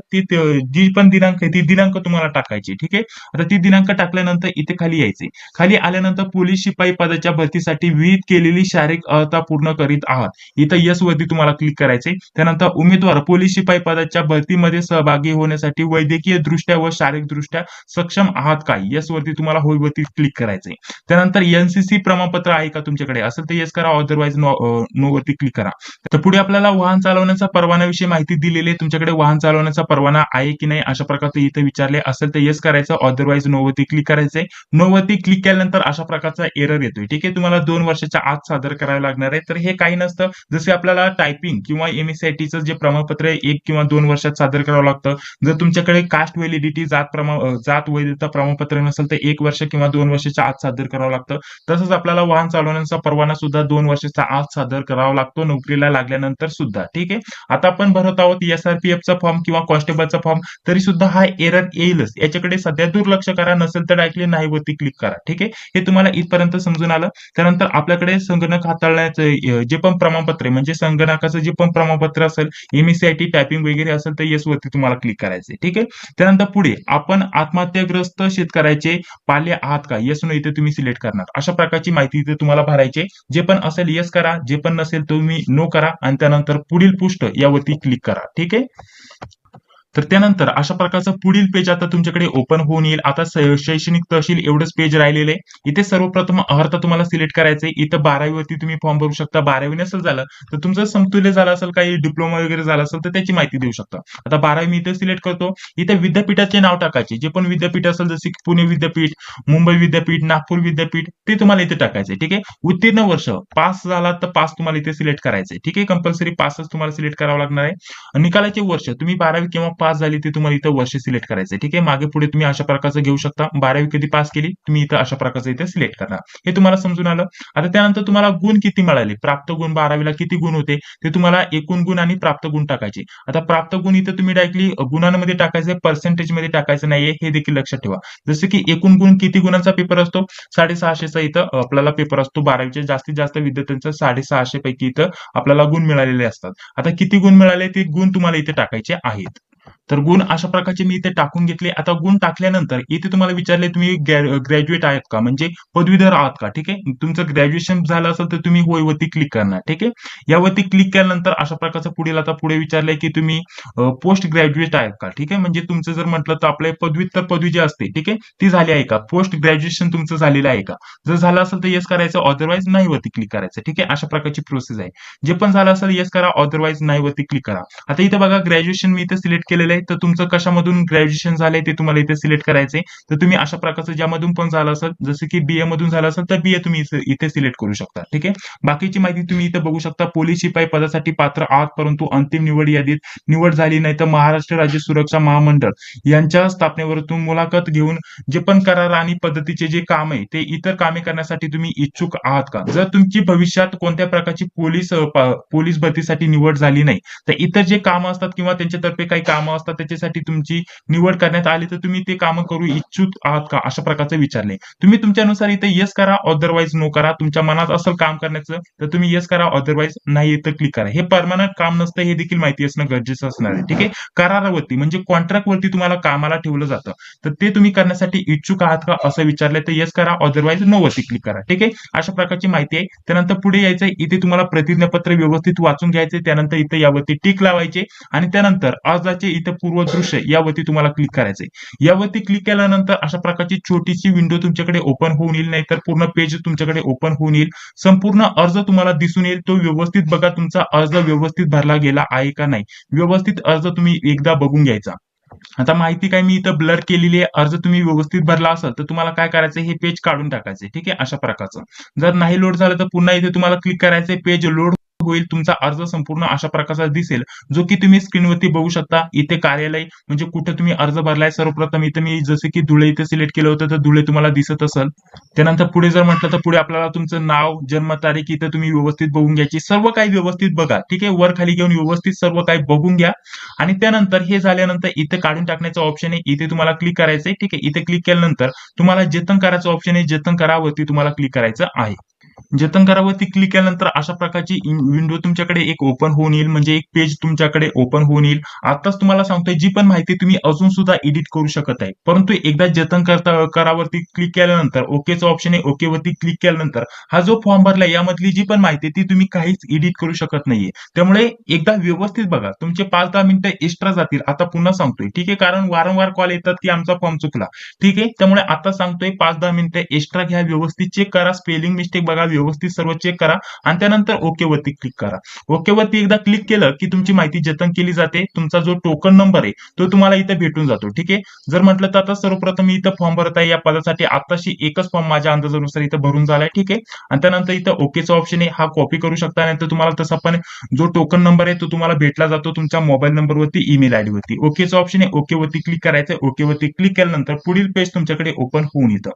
जी पण दिनांक आहे ती दिनांक तुम्हाला टाकायची. ठीक आहे. आता ती दिनांक टाकल्यानंतर इथे खाली यायचे. खाली आल्यानंतर पोलीस शिपाई पदाच्या भरतीसाठी विहित केलेली शारीरिक अर्हता पूर्ण करीत आहात. इथं यस वरती तुम्हाला क्लिक करायचे. त्यानंतर उमेदवार पोलीस शिपाई पदाच्या भरतीमध्ये सहभागी होण्यासाठी वैद्यकीय दृष्ट्या व शारीरिक दृष्ट्या सक्षम आहात का? यस वरती तुम्हाला होय वरती क्लिक करायचंय. त्यानंतर एनसीसी प्रमाणपत्र आहे का तुमच्याकडे? असेल तर येस करा, अदरवाईज नो वरती क्लिक करा. तर पुढे आपल्याला वाहन चालवण्याचा परवान्याविषयी माहिती दिलेली आहे. तुमच्याकडे वाहन चालवण्याचा परवाना आहे की नाही अशा प्रकारचे इथे विचारले असेल तर येस करायचं, अदरवाईज नो वरती क्लिक करायचंय. नो वरती क्लिक केल्यानंतर अशा प्रकारचा एरर येतोय. ठीक आहे. तुम्हाला 2 वर्षाच्या आत सादर करावे लागणार आहे. तर हे काही नसतं. जसे आपल्याला टायपिंग किंवा एमएससीआयटीचं जे प्रमाणपत्र आहे 1 किंवा 2 वर्षात सादर करावं लागतं. जर तुमच्याकडे कास्ट व्हॅलिडिटी जात वैधता प्रमाणपत्र नसेल तर 1 वर्ष किंवा 2 वर्षाच्या आत सादर करावं लागतं. तसंच आपल्याला वाहन चालवण्याचा परवाना सुद्धा 2 वर्षाच्या आत सादर करावा लागतो नोकरीला लागल्यानंतर सुद्धा. ठीक आहे. आता आपण भरत आहोत एसआरपीएफचा फॉर्म किंवा कॉन्स्टेबलचा फॉर्म, तरी सुद्धा हा एरर येईलच. याच्याकडे सध्या दुर्लक्ष करा, नसेल तर डायरेक्टली नाही वरती क्लिक करा. ठीक आहे. हे तुम्हाला इथपर्यंत समजून आलं. त्यानंतर आपल्याकडे संगणक हाताळण्याचं जे पण प्रमाणपत्र आहे म्हणजे संगणकाचं जे पण प्रमाणपत्र असेल एमएससीआयटी टायपिंग वगैरे असेल तर येस वरती तुम्हाला क्लिक करायचे. ठीक आहे. त्यानंतर पुढे आपण आत्महत्याग्रस्त शेतकऱ्याचे पाल्य आहात का? येस नो इथे तुम्ही सिलेक्ट करणार. अशा प्रकारची माहिती इथे तुम्हाला भरायची. जे पण असेल येस करा, जे पण नसेल तुम्ही नो करा आणि त्यानंतर पुढील पृष्ठ यावरती क्लिक करा. ठीक आहे. तर त्यानंतर अशा प्रकारचं पुढील पेज आता तुमच्याकडे ओपन होऊन येईल. आता शैक्षणिक तहसील एवढंच पेज राहिलेलं आहे. इथे सर्वप्रथम अर्हता तुम्हाला सिलेक्ट करायचंय. इथं 12वी वरती तुम्ही फॉर्म भरू शकता. 12वी नसेल झालं तर तुमचं समतुल्य झालं असेल, काही डिप्लोमा वगैरे झाला असेल तर त्याची माहिती देऊ शकता. आता 12वी मी इथे सिलेक्ट करतो. इथे विद्यापीठाचे नाव टाकायचे. जे पण विद्यापीठ असेल जसे की पुणे विद्यापीठ, मुंबई विद्यापीठ, नागपूर विद्यापीठ ते तुम्हाला इथे टाकायचे. ठीक आहे. उत्तीर्ण वर्ष पास झाला तर पास तुम्हाला इथे सिलेक्ट करायचे. ठीक आहे. कंपल्सरी पासच तुम्हाला सिलेक्ट करावं लागणार आहे. निकालाचे वर्ष तुम्ही 12वी किंवा पास झाली ते तुम्हाला इथं वर्ष सिलेक्ट करायचं. ठीक आहे. मागे पुढे तुम्ही अशा प्रकारचं घेऊ शकता. 12वी कधी पास केली तुम्ही इथं अशा प्रकारचं इथे सिलेक्ट करणार. हे तुम्हाला समजून आलं. आता त्यानंतर तुम्हाला गुण किती मिळाले, प्राप्त गुण 12वीला किती गुण होते ते तुम्हाला एकूण गुण आणि प्राप्त गुण टाकायचे. आता प्राप्त गुण इथं तुम्ही डायरेक्टली गुणांमध्ये टाकायचे, पर्सेंटेज मध्ये टाकायचं नाहीये, हे देखील लक्षात ठेवा. जसं की एकूण गुण किती गुणांचा पेपर असतो, 650चा इथं आपल्याला पेपर असतो. 12वीचे जास्तीत जास्त विद्यार्थ्यांचा 650 पैकी इथं आपल्याला गुण मिळालेले असतात. आता किती गुण मिळाले ते गुण तुम्हाला इथे टाकायचे आहेत. तर गुण अशा प्रकारचे मी इथे टाकून घेतले. आता गुण टाकल्यानंतर इथे तुम्हाला विचारले तुम्ही ग्रॅज्युएट आहेत का, म्हणजे पदवीधर आहात का. ठीक आहे. तुमचं ग्रॅज्युएशन झालं असेल तर तुम्ही होय वरती क्लिक करणार. ठीक आहे. यावरती क्लिक केल्यानंतर अशा प्रकारचं पुढील आता पुढे विचारलंय की तुम्ही पोस्ट ग्रॅज्युएट आहेत का. ठीक आहे. म्हणजे तुमचं जर म्हटलं तर आपले पदव्युत्तर पदवी जी असते ठीक आहे ती झाली आहे का, पोस्ट ग्रॅज्युएशन तुमचं झालेलं आहे का. जर झालं असेल तर येस करायचं, अदरवाईज नाही वरती क्लिक करायचं. ठीक आहे. अशा प्रकारची प्रोसेस आहे. जे पण झालं असेल येस करा, अदरवाईज नाही वरती क्लिक करा. आता इथे बघा ग्रॅज्युएशन मी इथे सिलेक्ट केलेलं आहे. तर तुमचं कशामधून ग्रॅज्युएशन झालंय ते तुम्हाला इथे सिलेक्ट करायचंय. तर तुम्ही अशा प्रकारचं ज्यामधून पण झालं असेल, जसं की बीए मधून झालं असेल तर बीए तुम्ही इथे सिलेक्ट करू शकता. ठीक आहे. बाकीची माहिती तुम्ही इथे बघू शकता. पोलीस शिपाई पदासाठी पात्र आहात परंतु अंतिम निवड यादीत निवड झाली नाही तर महाराष्ट्र राज्य सुरक्षा महामंडळ यांच्या स्थापनेवरून मुलाखत घेऊन जे पण करार आणि पद्धतीचे जे काम आहे ते इतर कामे करण्यासाठी तुम्ही इच्छुक आहात का. जर तुमची भविष्यात कोणत्या प्रकारची पोलीस भरतीसाठी निवड झाली नाही तर इतर जे कामं असतात किंवा त्यांच्यातर्फे काही कामं असतात त्याच्यासाठी तुमची निवड करण्यात आली तर तुम्ही ते कामं करू इच्छुक आहात का, अशा प्रकारचे विचारले. तुम्ही तुमच्यानुसार इथे येस करा, अदरवाईज नो करा. तुमच्या मनात असेल काम करण्याचं तर तुम्ही येस करा, अदरवाईज नाही इथं क्लिक करा. हे परमनंट काम नसतं, हे देखील माहिती असणं गरजेचं असणार आहे. ठीक आहे. करारावरती म्हणजे कॉन्ट्रॅक्ट वरती तुम्हाला कामाला ठेवलं जातं तर ते तुम्ही करण्यासाठी इच्छुक आहात का असं विचारलंय तर येस करा, अदरवाईज नो वरती क्लिक करा. ठीक आहे. अशा प्रकारची माहिती आहे. त्यानंतर पुढे यायचंय. इथे तुम्हाला प्रतिज्ञापत्र व्यवस्थित वाचून घ्यायचे. त्यानंतर इथे यावरती टिक लावायचे आणि त्यानंतर अर्जाचे इथे पूर्वदृश्य यावरती तुम्हाला क्लिक करायचंय. यावरती क्लिक केल्यानंतर अशा प्रकारची छोटीशी विंडो तुमच्याकडे ओपन होऊन येईल, नाहीतर पूर्ण पेज तुमच्याकडे ओपन होऊन येईल. संपूर्ण अर्ज तुम्हाला दिसून येईल. तो व्यवस्थित बघा, तुमचा अर्ज व्यवस्थित भरला गेला आहे का नाही. व्यवस्थित अर्ज तुम्ही एकदा बघून घ्यायचा. आता माहिती काय मी इथं ब्लर केलेली आहे. अर्ज तुम्ही व्यवस्थित भरला असेल तर तुम्हाला काय करायचं, हे पेज काढून टाकायचे. ठीक आहे. अशा प्रकारचं जर नाही लोड झालं तर पुन्हा इथे तुम्हाला क्लिक करायचंय. पेज लोड होईल, तुमचा अर्ज संपूर्ण अशा प्रकारचा दिसेल, जो की तुम्ही स्क्रीनवरती बघू शकता. इथे कार्यालय म्हणजे कुठे तुम्ही अर्ज भरलाय, सर्वप्रथम इथे मी जसे की धुळे इथे सिलेक्ट केलं होतं, तर धुळे तुम्हाला दिसत असेल. त्यानंतर पुढे जर म्हटलं तर पुढे आपल्याला तुमचं नाव, जन्मतारीख इथे तुम्ही व्यवस्थित बघून घ्यायची. सर्व काही व्यवस्थित बघा. ठीक आहे. वर खाली घेऊन व्यवस्थित सर्व काही बघून घ्या आणि त्यानंतर हे झाल्यानंतर इथे काढून टाकण्याचं ऑप्शन आहे. इथे तुम्हाला क्लिक करायचंय. ठीक आहे. इथे क्लिक केल्यानंतर तुम्हाला जतन करायचं ऑप्शन आहे. जतन करावरती तुम्हाला क्लिक करायचं आहे. जतन करावरती क्लिक केल्यानंतर अशा प्रकारची विंडो तुमच्याकडे एक ओपन होऊन येईल, म्हणजे एक पेज तुमच्याकडे ओपन होऊन येईल. आताच तुम्हाला सांगतोय जी पण माहिती तुम्ही अजून सुद्धा एडिट करू शकत आहे, परंतु एकदा जतन करावरती क्लिक केल्यानंतर ओकेचं ऑप्शन आहे. ओके वरती क्लिक केल्यानंतर हा जो फॉर्म भरलाय यामधली जी पण माहिती ती तुम्ही काहीच एडिट करू शकत नाहीये. त्यामुळे एकदा व्यवस्थित बघा. तुमचे 5-10 मिनिटं एक्स्ट्रा जातील. आता पुन्हा सांगतोय. ठीक आहे. कारण वारंवार कॉल येतात की आमचा फॉर्म चुकला. ठीक आहे. त्यामुळे आता सांगतोय 5-10 मिनिटं एक्स्ट्रा घ्या. व्यवस्थित चेक करा. स्पेलिंग मिस्टेक बघा. व्यवस्थित सर्व चेक करा आणि त्यानंतर ओके वरती क्लिक करा. ओके वरती एकदा क्लिक केलं की तुमची माहिती जतन केली जाते. तुमचा जो टोकन नंबर आहे तो तुम्हाला इथे भेटून जातो. ठीक आहे. जर म्हटलं तर आता सर्वप्रथम मी इथं फॉर्म भरत आहे या पदासाठी. आताशी एकच फॉर्म माझ्या अंदाजानुसार इथं भरून झालाय. ठीक आहे. आणि त्यानंतर इथं ओकेचा ऑप्शन आहे. हा कॉपी करू शकता. नंतर तुम्हाला तसा पण जो टोकन नंबर आहे तो तुम्हाला भेटला जातो तुमच्या मोबाईल नंबरवरती, ईमेल आयडी वरती. ओकेचा ऑप्शन आहे. ओके वरती क्लिक करायचं. ओके वरती क्लिक केल्यानंतर पुढील पेज तुमच्याकडे ओपन होऊन येतं.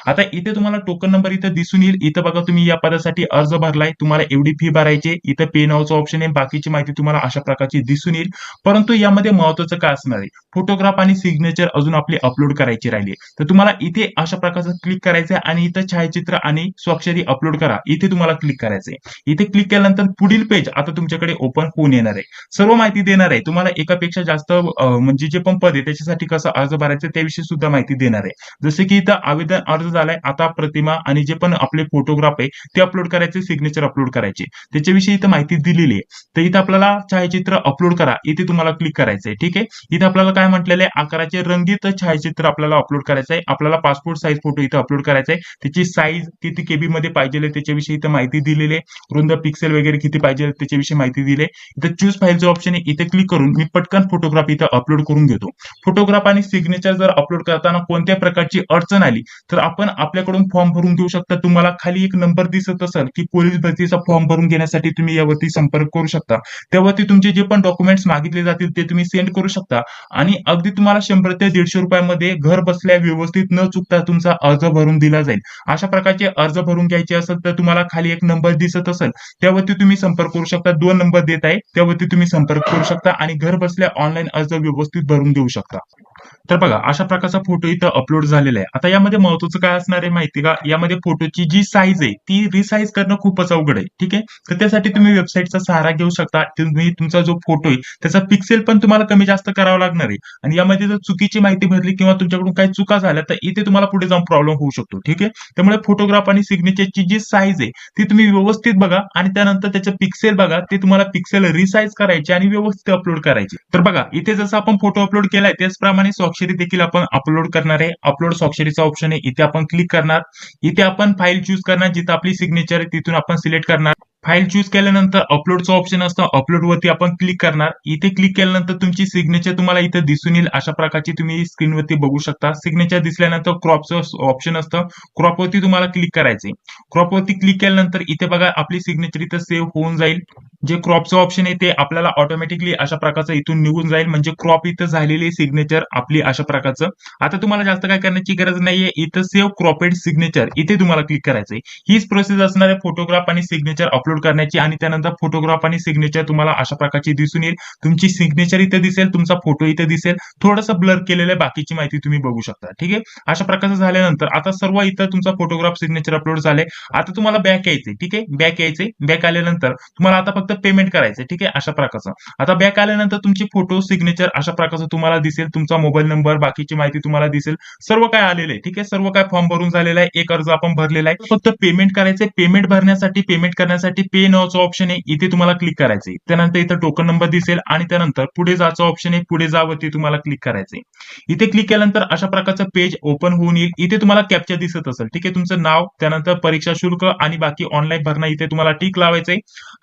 आता इथे तुम्हाला टोकन नंबर इथं दिसून येईल. इथं बघा तुम्ही या पदासाठी अर्ज भरलाय, तुम्हाला एवढी फी भरायची. इथं पे नावचं ऑप्शन आहे. बाकीची माहिती तुम्हाला अशा प्रकारची दिसून येईल. परंतु यामध्ये महत्वाचं काय असणार आहे, फोटोग्राफ आणि सिग्नेचर अजून आपली अपलोड करायची राहिली. तर तुम्हाला इथे अशा प्रकारचं क्लिक करायचंय आणि इथं छायाचित्र आणि स्वाक्षरी अपलोड करा, इथे तुम्हाला क्लिक करायचंय. इथे क्लिक केल्यानंतर पुढील पेज आता तुमच्याकडे ओपन होऊन येणार आहे. सर्व माहिती देणार आहे. तुम्हाला एकापेक्षा जास्त म्हणजे जे पण पद आहे त्याच्यासाठी कसं अर्ज भरायचं त्याविषयी सुद्धा माहिती देणार आहे. जसे की इथं आवेदन अर्ज झालाय. आता प्रतिमा आणि जे पण आपले फोटोग्राफ आहे ते अपलोड करायचे, सिग्नेचर अपलोड करायचे, त्याच्याविषयी इथं माहिती दिलेली आहे. तर इथं आपल्याला छायाचित्र अपलोड करा, इथे तुम्हाला क्लिक करायचंय. ठीक आहे. इथे आपल्याला काय म्हटलेलं आहे, आकाराचे रंगीत छायाचित्र आपल्याला अपलोड करायचं आहे. आपल्याला पासपोर्ट साईज फोटो इथं अपलोड करायचा आहे. त्याची साईज किती केबी मध्ये पाहिजे त्याच्याविषयी इथं माहिती दिलेली आहे. रुंद पिक्सेल वगैरे किती पाहिजे त्याच्याविषयी माहिती दिली आहे. इथं चूज फाईलचं ऑप्शन आहे. इथे क्लिक करून मी पटकन फोटोग्राफ इथं अपलोड करून घेतो. फोटोग्राफ आणि सिग्नेचर जर अपलोड करताना कोणत्या प्रकारची अडचण आली तर आपण आपल्याकडून फॉर्म भरून घेऊ शकता. तुम्हाला खाली एक नंबर दिसत असेल की पोलीस भरतीचा फॉर्म भरून घेण्यासाठी तुम्ही यावरती संपर्क करू शकता. त्यावरती तुमचे जे पण डॉक्युमेंट्स मागितले जातील ते तुम्ही सेंड करू शकता आणि अगदी तुम्हाला 100 ते 150 रुपयामध्ये घर बसल्या व्यवस्थित न चुकता तुमचा अर्ज भरून दिला जाईल. अशा प्रकारचे अर्ज भरून घ्यायचे असेल तर तुम्हाला खाली एक नंबर दिसत असेल त्यावरती तुम्ही संपर्क करू शकता. 2 नंबर देत आहे त्यावरती तुम्ही संपर्क करू शकता आणि घर बसल्या ऑनलाईन अर्ज व्यवस्थित भरून घेऊ शकता. तर बघा अशा प्रकारचा फोटो इथं अपलोड झालेला आहे. आता यामध्ये महत्वाचं काय असणार आहे माहिती का, यामध्ये फोटोची जी साईज आहे ती रिसाईज करणं खूपच अवघड आहे. ठीक आहे. तर त्यासाठी तुम्ही वेबसाईटचा सहारा घेऊ शकता. तुम्ही तुमचा जो फोटो आहे त्याचा पिक्सेल पण तुम्हाला कमी जास्त करावं लागणार आहे आणि यामध्ये जर चुकीची माहिती भरली किंवा तुमच्याकडून काही चुका झाल्या तर इथे तुम्हाला पुढे जाऊन प्रॉब्लेम होऊ शकतो. ठीक आहे. त्यामुळे फोटोग्राफ आणि सिग्नेचरची जी साईज आहे ती तुम्ही व्यवस्थित बघा आणि त्यानंतर त्याचे पिक्सेल बघा, ते तुम्हाला पिक्सेल रिसाईज करायचे आणि व्यवस्थित अपलोड करायचे. तर बघा इथे जसं आपण फोटो अपलोड केलाय त्याचप्रमाणे स्वाक्षरी देखील आपण अपलोड करणार आहे. अपलोड स्वाक्षरीचा ऑप्शन आहे. इथे आपण क्लिक करणार. इथे आपण फाईल चूज करणार. जिथे आपली सिग्नेचर आहे तिथून आपण सिलेक्ट करणार. फाईल चूज केल्यानंतर अपलोडचं ऑप्शन असतं. अपलोड वरती आपण क्लिक करणार. इथे क्लिक केल्यानंतर तुमची सिग्नेचर तुम्हाला इथे दिसून येईल. अशा प्रकारची तुम्ही स्क्रीनवरती बघू शकता. सिग्नेचर दिसल्यानंतर क्रॉपचं ऑप्शन असतं. क्रॉप वरती तुम्हाला क्लिक करायचे. क्रॉप वरती क्लिक केल्यानंतर इथे बघा आपली सिग्नेचर इथं सेव्ह होऊन जाईल. जे क्रॉपचं ऑप्शन आहे ते आपल्याला ऑटोमॅटिकली अशा प्रकारचं इथून निघून जाईल. म्हणजे क्रॉप इथं झालेली सिग्नेचर आपली अशा प्रकारचं. आता तुम्हाला जास्त काय करण्याची गरज नाहीये. इथं सेव्ह क्रॉपेड सिग्नेचर इथे तुम्हाला क्लिक करायचंय. हीच प्रोसेस असणार आहे फोटोग्राफ आणि सिग्नेचर अपलोड करण्याची आणि त्यानंतर फोटोग्राफ आणि सिग्नेचर तुम्हाला अशा प्रकारची दिसून येईल. तुमची सिग्नेचर इथे दिसेल, तुमचा फोटो इथे दिसेल. थोडंसं ब्लर केलेलं आहे, बाकीची माहिती तुम्ही बघू शकता. ठीक आहे. अशा प्रकारचं झाल्यानंतर आता सर्व इथं तुमचा फोटोग्राफ सिग्नेचर अपलोड झाले. आता तुम्हाला बॅक यायचंय. ठीक आहे. बॅक यायचंय. बॅक आल्यानंतर तुम्हाला आता फक्त पेमेंट करायचंय. ठीक आहे. अशा प्रकारचं आता बॅक आल्यानंतर तुमची फोटो सिग्नेचर अशा प्रकारचं तुम्हाला दिसेल. तुमचा मोबाईल नंबर, बाकीची माहिती तुम्हाला दिसेल. सर्व काय आलेलं आहे. ठीक आहे. सर्व काय फॉर्म भरून झालेला आहे. एक अर्ज आपण भरलेला आहे. फक्त पेमेंट करायचंय. पेमेंट भरण्यासाठी पेमेंट करण्यासाठी पे नावचं ऑप्शन आहे. इथे तुम्हाला क्लिक करायचंय. त्यानंतर इथं टोकन नंबर दिसेल आणि त्यानंतर पुढे जायचं ऑप्शन आहे. पुढे जावरती तुम्हाला क्लिक करायचंय. इथे क्लिक केल्यानंतर अशा प्रकारचं पेज ओपन होऊन येईल. इथे तुम्हाला कॅप्चा दिसत असेल. ठीक आहे. तुमचं नाव, त्यानंतर परीक्षा शुल्क आणि बाकी ऑनलाईन भरणं इथे तुम्हाला टिक लावायचंय.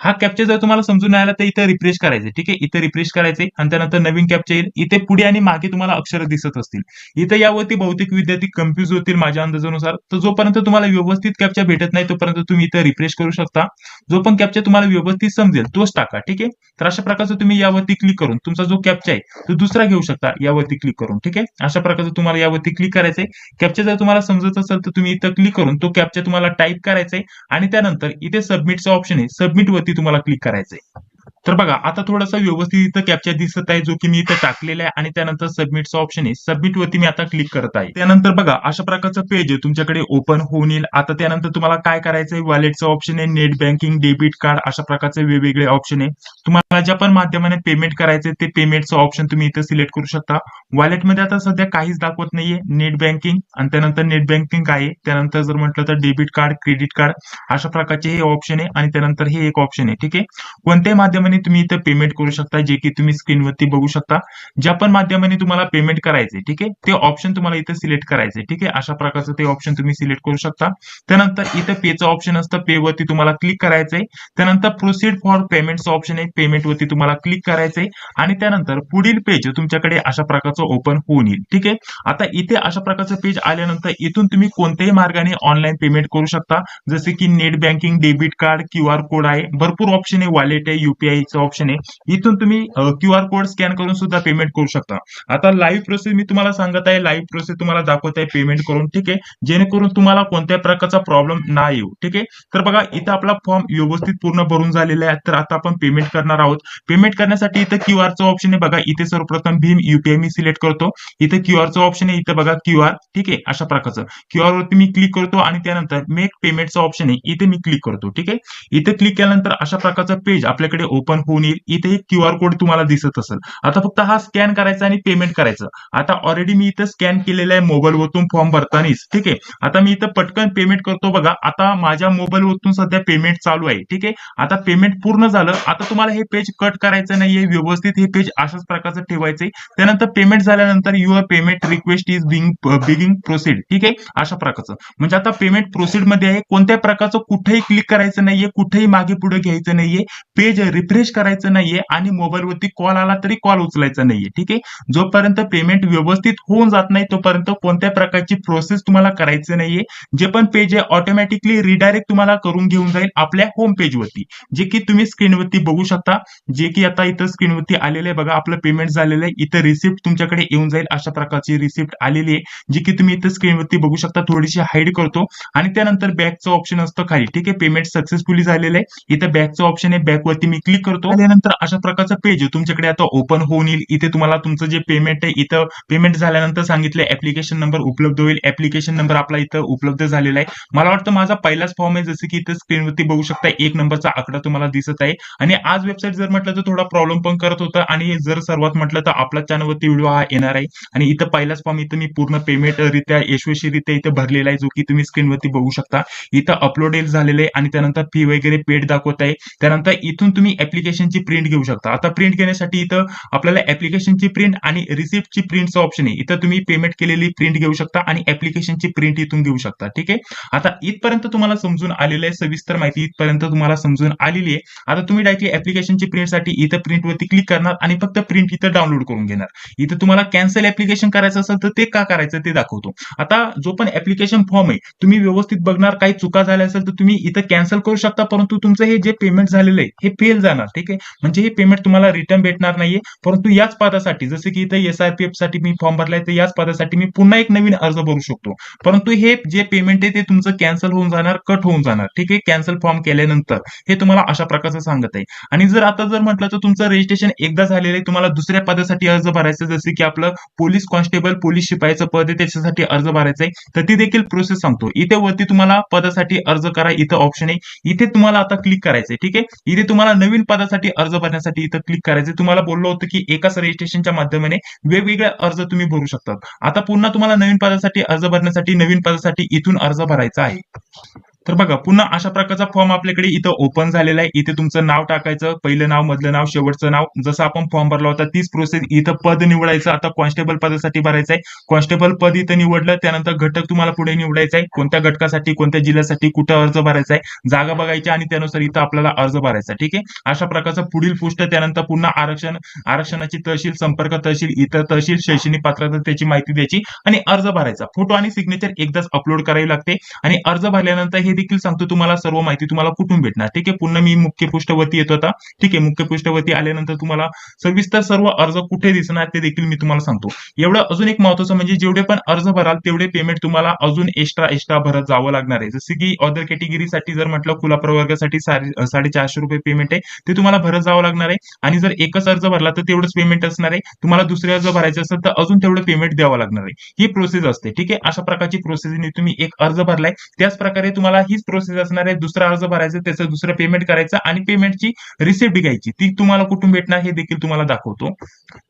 हा कॅप्चा जर तुम्हाला समजून नाही आलं तर इथे रिफ्रेश करायचे. ठीक आहे, इथे रिफ्रेश करायचे आणि त्यानंतर नवीन कॅप्चा येईल. इथे पुढे आणि मागे तुम्हाला अक्षर दिसत असतील. इथे यावरती बहुतेक विद्यार्थी कन्फ्युज होतील माझ्या अंदाजानुसार. तर जोपर्यंत तुम्हाला व्यवस्थित कॅप्चा भेटत नाही तोपर्यंत तुम्ही इथे रिफ्रेश करू शकता. जो पण कॅप्चा तुम्हाला व्यवस्थित समजेल तोच टाका. ठीक आहे, तर अशा प्रकारचं तुम्ही यावरती क्लिक करून तुमचा जो कॅप्चा आहे तो दुसरा घेऊ शकता यावरती क्लिक करून. ठीक आहे, अशा प्रकारचं तुम्हाला यावरती क्लिक करायचंय. कॅप्चा जर तुम्हाला समजत असेल तर तुम्ही इथं क्लिक करून तो कॅप्चा तुम्हाला टाईप करायचा आहे आणि त्यानंतर इथे सबमिटचा ऑप्शन आहे, सबमिट वरती तुम्हाला क्लिक करायचंय. तर बघा आता थोडासा व्यवस्थित इथं कॅप्चा दिसत आहे जो की मी इथं टाकलेला आहे आणि त्यानंतर सबमिटचा ऑप्शन आहे, सबमिट वरती मी आता क्लिक करत आहे. त्यानंतर बघा अशा प्रकारचं पेज आहे तुमच्याकडे ओपन होऊन येईल. आता त्यानंतर तुम्हाला काय करायचंय, वॉलेटचा ऑप्शन आहे, नेट बँकिंग, डेबिट कार्ड अशा प्रकारचे वेगवेगळे ऑप्शन आहे. तुम्हाला ज्या पण माध्यमाने पेमेंट करायचे ते पेमेंटचं ऑप्शन तुम्ही इथं सिलेक्ट करू शकता. वॉलेटमध्ये आता सध्या काहीच दाखवत नाहीये. नेट बँकिंग आणि त्यानंतर नेट बँकिंग आहे, त्यानंतर जर म्हटलं तर डेबिट कार्ड, क्रेडिट कार्ड अशा प्रकारचे हे ऑप्शन आहे आणि त्यानंतर हे एक ऑप्शन आहे. ठीक आहे, कोणत्याही माध्यमाने तुम्ही इथं पेमेंट करू शकता, जे की तुम्ही स्क्रीनवरती बघू शकता. ज्या पण माध्यमाने तुम्हाला पेमेंट करायचे ठीक आहे ते ऑप्शन तुम्हाला इथे सिलेक्ट करायचे. ठीक आहे, अशा प्रकारचं ते ऑप्शन तुम्ही सिलेक्ट करू शकता. त्यानंतर इथे पेचं ऑप्शन असतं, पे वरती तुम्हाला क्लिक करायचंय. त्यानंतर प्रोसीड फॉर पेमेंटचं ऑप्शन आहे, पेमेंट वरती तुम्हाला क्लिक करायचंय आणि त्यानंतर पुढील पेज तुमच्याकडे अशा प्रकारचं ओपन होऊन येईल. ठीक आहे, आता इथे अशा प्रकारचं पेज आल्यानंतर इथून तुम्ही कोणत्याही मार्गाने ऑनलाईन पेमेंट करू शकता, जसे की net banking, debit card, QR code आहे, भरपूर ऑप्शन आहे, वॉलेट आहे, युपीआयचं ऑप्शन आहे. इथून तुम्ही क्यूआर कोड स्कॅन करून सुद्धा पेमेंट करू शकता. आता लाईव्ह प्रोसेस मी तुम्हाला सांगत आहे, लाईव्ह प्रोसेस तुम्हाला दाखवत आहे पेमेंट करून. ठीक आहे, जेणेकरून तुम्हाला कोणत्याही प्रकारचा प्रॉब्लेम नाही येऊ. ठीक आहे, तर बघा इथं आपला फॉर्म व्यवस्थित पूर्ण भरून झालेला आहे. तर आता आपण पेमेंट करणार आहोत. पेमेंट करण्यासाठी इथं क्यूआरचं ऑप्शन आहे बघा, इथे सर्वप्रथम भीम युपीआय मी सिलेक्ट करतो. इथे क्यूआरचं ऑप्शन आहे, इथे बघा क्यूआर. ठीक आहे, अशा प्रकारचं क्यूआर वरती मी क्लिक करतो आणि त्यानंतर मेक पेमेंटचं ऑप्शन आहे, इथे मी क्लिक करतो. ठीक आहे, इथे क्लिक केल्यानंतर अशा प्रकारचं पेज आपल्याकडे ओपन होऊन येईल. इथे एक क्यूआर कोड तुम्हाला दिसत असेल. आता फक्त हा स्कॅन करायचा आणि पेमेंट करायचं. आता ऑलरेडी मी इथं स्कॅन केलेलं आहे मोबाईलवरून फॉर्म भरतानाच. ठीक आहे, आता मी इथं पटकन पेमेंट करतो. बघा आता माझ्या मोबाईलवरून सध्या पेमेंट चालू आहे. ठीक आहे, आता पेमेंट पूर्ण झालं. आता तुम्हाला हे पेज कट करायचं नाहीये, व्यवस्थित हे पेज अशाच प्रकारचं ठेवायचंय. त्यानंतर पेमेंट झाल्यानंतर your payment request is being proceed. ठीक आहे, अशा प्रकारचं म्हणजे आता पेमेंट प्रोसीड मध्ये आहे. कोणत्या प्रकारचं कुठेही क्लिक करायचं नाहीये, कुठेही मागे पुढे घ्यायचं नाहीये, पेज रिफ्रेश करायचं नाहीये आणि मोबाईलवरती कॉल आला तरी कॉल उचलायचा नाहीये. ठीक आहे, जोपर्यंत पेमेंट व्यवस्थित होऊन जात नाही तोपर्यंत कोणत्या प्रकारची प्रोसेस तुम्हाला करायची नाहीये. जे पण पेज आहे ऑटोमॅटिकली रिडायरेक्ट तुम्हाला करून घेऊन जाईल आपल्या होम पेज वरती, जे की तुम्ही स्क्रीनवरती बघू शकता. जे की आता इथं स्क्रीनवरती आलेलं आहे बघा, आपलं पेमेंट झालेलं आहे. इथं रिसिप्ट तुमच्याकडे येऊन जाईल, अशा प्रकारची रिसिप्ट आलेली आहे, जी की तुम्ही इथं स्क्रीनवरती बघू शकता. थोडीशी हाईड करतो आणि त्यानंतर बॅकचं ऑप्शन असतं खाली. ठीक आहे, पेमेंट सक्सेसफुली झालेलं आहे. इथं बॅकचं ऑप्शन आहे, बॅक वरती मी क्लिक करतो. त्यानंतर अशा प्रकारचं पेज तुमच्याकडे आता ओपन होऊन येईल. इथे तुम्हाला तुमचं जे पेमेंट आहे, इथं पेमेंट झाल्यानंतर सांगितलं ऍप्लिकेशन नंबर उपलब्ध होईल. ऍप्लिकेशन नंबर आपला इथं उपलब्ध झालेला आहे. मला वाटतं माझा पहिलाच फॉर्म आहे, जसं की इथं स्क्रीनवरती बघू शकता 1 नंबरचा आकडा तुम्हाला दिसत आहे. आणि आज वेबसाईट जर म्हटलं तर थोडा प्रॉब्लेम पण करत होता आणि जर सर्वात म्हटलं तर आपल्या चॅनलवरती व्हिडिओ हा येणार आहे. आणि इथं पहिलाच फॉर्म इथं मी पूर्ण पेमेंट रित्या यशस्वीरित्या इथं भरलेला आहे, जो की तुम्ही स्क्रीनवरती बघू शकता. इथं अपलोड झालेलं आहे आणि त्यानंतर फी वगैरे पेड दाखवत आहे. त्यानंतर इथून तुम्ही ऍप्लिकेशनची प्रिंट घेऊ शकता. आता प्रिंट घेण्यासाठी इथं आपल्याला ऍप्लिकेशनची प्रिंट आणि रिसिप्टची प्रिंटचं ऑप्शन आहे. इथं तुम्ही पेमेंट केलेली प्रिंट घेऊ शकता आणि ऍप्लिकेशनची प्रिंट इथून घेऊ शकता. ठीक आहे, आता इथपर्यंत तुम्हाला समजून आलेलं आहे, सविस्तर माहिती इथपर्यंत तुम्हाला समजून आलेली आहे. आता तुम्ही डायरेक्टली ऍप्लिकेशनची प्रिंटसाठी इथं प्रिंट वरती क्लिक करणार आणि फक्त प्रिंट इथं डाउनलोड करून घेणार. इथं तुम्हाला कॅन्सल ऍप्लिकेशन करायचं असेल तर ते का करायचं ते दाखवतो. आता जो पण ऍप्लिकेशन फॉर्म आहे तुम्ही व्यवस्थित बघणार, काही चुका झाल्या असेल तर तुम्ही इथं कॅन्सल करू शकता, परंतु तुमचं हे जे पेमेंट झालेलं आहे हे फेल जाणार. ठीक आहे, म्हणजे हे पेमेंट तुम्हाला रिटर्न भेटणार नाहीये. परंतु याच पदासाठी जसं की इथं SRPF साठी मी फॉर्म भरलाय, तर याच पदासाठी मी पुन्हा एक नवीन अर्ज भरू शकतो. परंतु हे जे पेमेंट आहे ते तुमचं कॅन्सल होऊन जाणार, कट होऊन जाणार. ठीक आहे, कॅन्सल फॉर्म केल्यानंतर हे तुम्हाला अशा प्रकारचं सांगत आहे. आणि जर आता जर म्हटलं तर तुमचं रजिस्ट्रेशन एकदा झालेलं आहे, तुम्हाला दुसऱ्या पदासाठी अर्ज भरायचा, जसे की आपलं पोलीस कॉन्स्टेबल, पोलीस शिपाईचं पद आहे त्याच्यासाठी अर्ज भरायचा आहे, तर ती देखील प्रोसेस सांगतो. इथे वरती तुम्हाला पदासाठी अर्ज करा इथं ऑप्शन आहे, इथे तुम्हाला आता क्लिक करायचंय. ठीक आहे, इथे तुम्हाला नवीन पदासाठी अर्ज भरण्यासाठी इथं क्लिक करायचंय. तुम्हाला बोललो होतं की एकाच रजिस्ट्रेशनच्या माध्यमाने वेगवेगळे अर्ज तुम्ही भरू शकता. आता पुन्हा तुम्हाला नवीन पदासाठी अर्ज भरण्यासाठी नवीन पदासाठी इथून अर्ज भरायचा आहे. तर बघा पुन्हा अशा प्रकारचा फॉर्म आपल्याकडे इथं ओपन झालेला आहे. इथे तुमचं नाव टाकायचं, पहिलं नाव, मधलं नाव, शेवटचं नाव. जसं आपण फॉर्म भरला होता तीच प्रोसेस. इथं पद निवडायचं. आता कॉन्स्टेबल पदासाठी भरायचं आहे. कॉन्स्टेबल पद इथं निवडलं. त्यानंतर घटक तुम्हाला पुढे निवडायचा आहे. कोणत्या घटकासाठी, कोणत्या जिल्ह्यासाठी, कुठं अर्ज भरायचा आहे, जागा बघायची आणि त्यानुसार इथं आपल्याला अर्ज भरायचा. ठीक आहे. अशा प्रकारचं पुढील पृष्ठ. त्यानंतर पुन्हा आरक्षणाची तहसील, संपर्क तहसील, इतर तहसील, शैक्षणिक पात्रता त्याची माहिती द्यायची आणि अर्ज भरायचा. फोटो आणि सिग्नेचर एकदाच अपलोड करावी लागते आणि अर्ज भरल्यानंतर हे देखील सांगतो तुम्हाला सर्व माहिती तुम्हाला कुठून भेटणार. ठीक आहे. पुन्हा मी मुख्य पृष्ठावरती येत होता. ठीक आहे. मुख्य पृष्ठावरती आल्यानंतर तुम्हाला सविस्तर सर्व अर्ज कुठे दिसणार ते देखील मी तुम्हाला सांगतो. एवढं अजून एक महत्वाचं म्हणजे जेवढे पण अर्ज भराल तेवढे पेमेंट तुम्हाला अजून एक्स्ट्रा भरत जावं लागणार आहे. जसं की अदर कॅटेगरीसाठी जर म्हटलं खुला प्रवर्गासाठी ₹450 पेमेंट आहे ते तुम्हाला भरत जावं लागणार आहे आणि जर एकच अर्ज भरला तर तेवढंच पेमेंट असणार आहे. तुम्हाला दुसरे अर्ज भरायचे असेल तर अजून तेवढं पेमेंट द्यावं लागणार आहे. ही प्रोसेस असते. ठीक आहे. अशा प्रकारची प्रोसेसने तुम्ही एक अर्ज भरलाय त्याच प्रकारे तुम्हाला हीच प्रोसेस असणार आहे. दुसरा अर्ज भरायचा, त्याचं दुसरं पेमेंट करायचं आणि पेमेंटची रिसिप्ट घ्यायची. ती तुम्हाला कुठून भेटणार हे देखील तुम्हाला दाखवतो.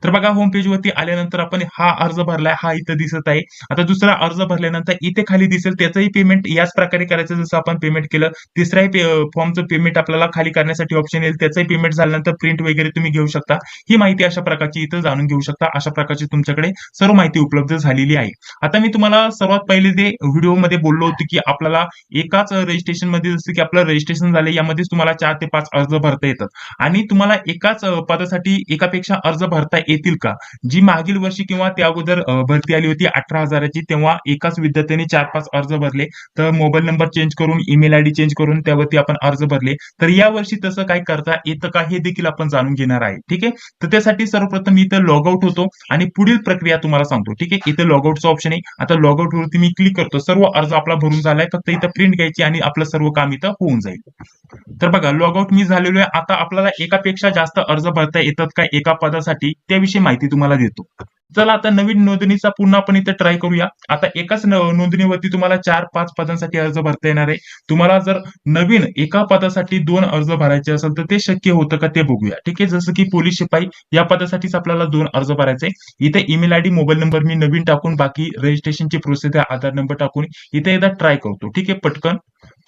तर बघा होम पेज वरती आल्यानंतर आपण हा अर्ज भरलाय, हा इथं दिसत आहे. आता दुसरा अर्ज भरल्यानंतर इथे खाली दिसेल त्याचंही पेमेंट याच प्रकारे करायचं जसं आपण पेमेंट केलं. तिसऱ्याही फॉर्मचं पेमेंट आपल्याला खाली करण्यासाठी ऑप्शन येईल. त्याचंही पेमेंट झाल्यानंतर प्रिंट वगैरे तुम्ही घेऊ शकता. ही माहिती अशा प्रकारची इथं जाणून घेऊ शकता. अशा प्रकारची तुमच्याकडे सर्व माहिती उपलब्ध झालेली आहे. आता मी तुम्हाला सर्वात पहिले ते व्हिडिओमध्ये बोललो होतो की आपल्याला एकाच रजिस्ट्रेशन मध्ये जसं की आपलं रजिस्ट्रेशन झालं यामध्येच तुम्हाला 4 ते 5 अर्ज भरता येतात आणि तुम्हाला एकाच पदासाठी एकापेक्षा अर्ज भरता येतील का? जी मागील वर्षी किंवा त्या अगोदर भरती आली होती 18,000ची तेव्हा एकाच विद्यार्थ्याने 4-5 अर्ज भरले तर मोबाईल नंबर चेंज करून ईमेल आयडी चेंज करून त्यावरती आपण अर्ज भरले तर या वर्षी तसं काय करता येतं का हे देखील आपण जाणून घेणार आहे. ठीक आहे. तर त्यासाठी सर्वप्रथम इथं लॉग आउट होतो आणि पुढील प्रक्रिया तुम्हाला सांगतो. ठीक आहे. इथं लॉग आउटचा ऑप्शन आहे. आता लॉग आउट वरती मी क्लिक करतो. सर्व अर्ज आपला भरून झालाय. फक्त इथं प्रिंट घ्यायची आणि आपलं सर्व काम इथं होऊन जाईल. तर बघा लॉग आउट मी झालेलो आहे. आता आपल्याला एकापेक्षा जास्त अर्ज भरता येतात का एका पदासाठी त्याविषयी माहिती तुम्हाला देतो. चला आता नवीन नोंदणीचा पुन्हा आपण इथे ट्राय करूया. आता एकाच नोंदणीवरती तुम्हाला 4-5 पदांसाठी अर्ज भरता येणार आहे. तुम्हाला जर नवीन एका पदासाठी 2 अर्ज भरायचे असेल तर ते शक्य होतं का ते बघूया. ठीक आहे. जसं की पोलीस शिपाई या पदासाठीच आपल्याला 2 अर्ज भरायचे. इथे ईमेल आयडी, मोबाईल नंबर मी नवीन टाकून बाकी रजिस्ट्रेशनची प्रोसेस आहे आधार नंबर टाकून इथे एकदा ट्राय करतो. ठीक आहे. पटकन.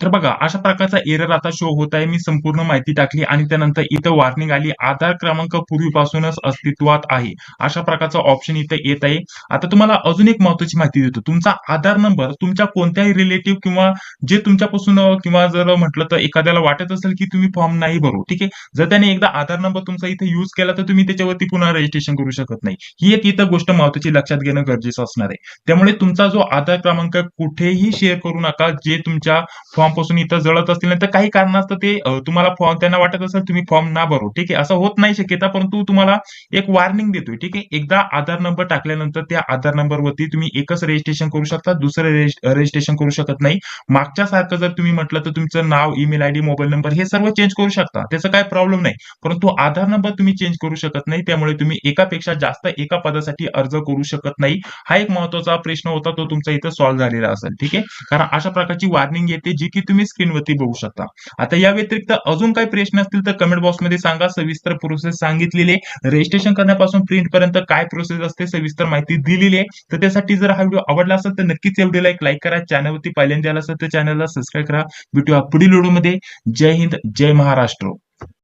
तर बघा अशा प्रकारचा एरर आता शो होत आहे. मी संपूर्ण माहिती टाकली आणि त्यानंतर इथं वॉर्निंग आली. आधार क्रमांक पूर्वीपासूनच अस्तित्वात आहे. अशा प्रकारचा ऑप्शन इथे येत आहे. आता तुम्हाला अजून एक महत्त्वाची माहिती देतो. तुमचा आधार नंबर तुमच्या कोणत्याही रिलेटिव्ह किंवा जे तुमच्यापासून किंवा जर म्हटलं तर एखाद्याला वाटत असेल की तुम्ही फॉर्म नाही भरू. ठीक आहे. जर त्याने एकदा आधार नंबर तुमचा इथे युज केला तर तुम्ही त्याच्यावरती पुन्हा रजिस्ट्रेशन करू शकत नाही. ही एक इथं गोष्ट महत्त्वाची लक्षात घेणं गरजेचं असणार आहे. त्यामुळे तुमचा जो आधार क्रमांक कुठेही शेअर करू नका. जे तुमच्या फॉर्म पासून इथं जळत असतील तर काही कारणास्तव ते तुम्हाला फॉर्म त्यांना वाटत असेल तुम्ही फॉर्म ना भरू. ठीक आहे. असं होत नाही शक्यता परंतु तुम्हाला एक वॉर्निंग देतोय. ठीक आहे. एकदा आधार नंबर टाकल्यानंतर त्या आधार नंबरवरती तुम्ही एकच रजिस्ट्रेशन करू शकता. दुसरं रजिस्ट्रेशन करू शकत नाही. मागच्या सारखं जर तुम्ही म्हटलं तर तुमचं नाव, ईमेल आयडी, मोबाईल नंबर हे सर्व चेंज करू शकता. त्याचा काही प्रॉब्लेम नाही. परंतु आधार नंबर तुम्ही चेंज करू शकत नाही. त्यामुळे तुम्ही एकापेक्षा जास्त एका पदासाठी अर्ज करू शकत नाही. हा एक महत्त्वाचा प्रश्न होता तो तुमचा इथं सॉल्व्ह झालेला असेल. ठीक आहे. कारण अशा प्रकारची वॉर्निंग येते जी की तुम्ही स्क्रीनवरती बघू शकता. आता या व्यतिरिक्त अजून काही प्रश्न असतील तर कमेंट बॉक्समध्ये सांगा. सविस्तर प्रोसेस सांगितलेली आहे. रजिस्ट्रेशन करण्यापासून प्रिंट पर्यंत काय प्रोसेस असते सविस्तर माहिती दिलेली आहे. तर त्यासाठी जर हा व्हिडिओ आवडला असेल तर नक्कीच या व्हिडिओला एक लाईक करा. चॅनलवरती पहिल्यांदा आला असेल तर चॅनलला सबस्क्राईब करा. भेटूया पुढील व्हिडिओमध्ये. जय हिंद, जय महाराष्ट्र.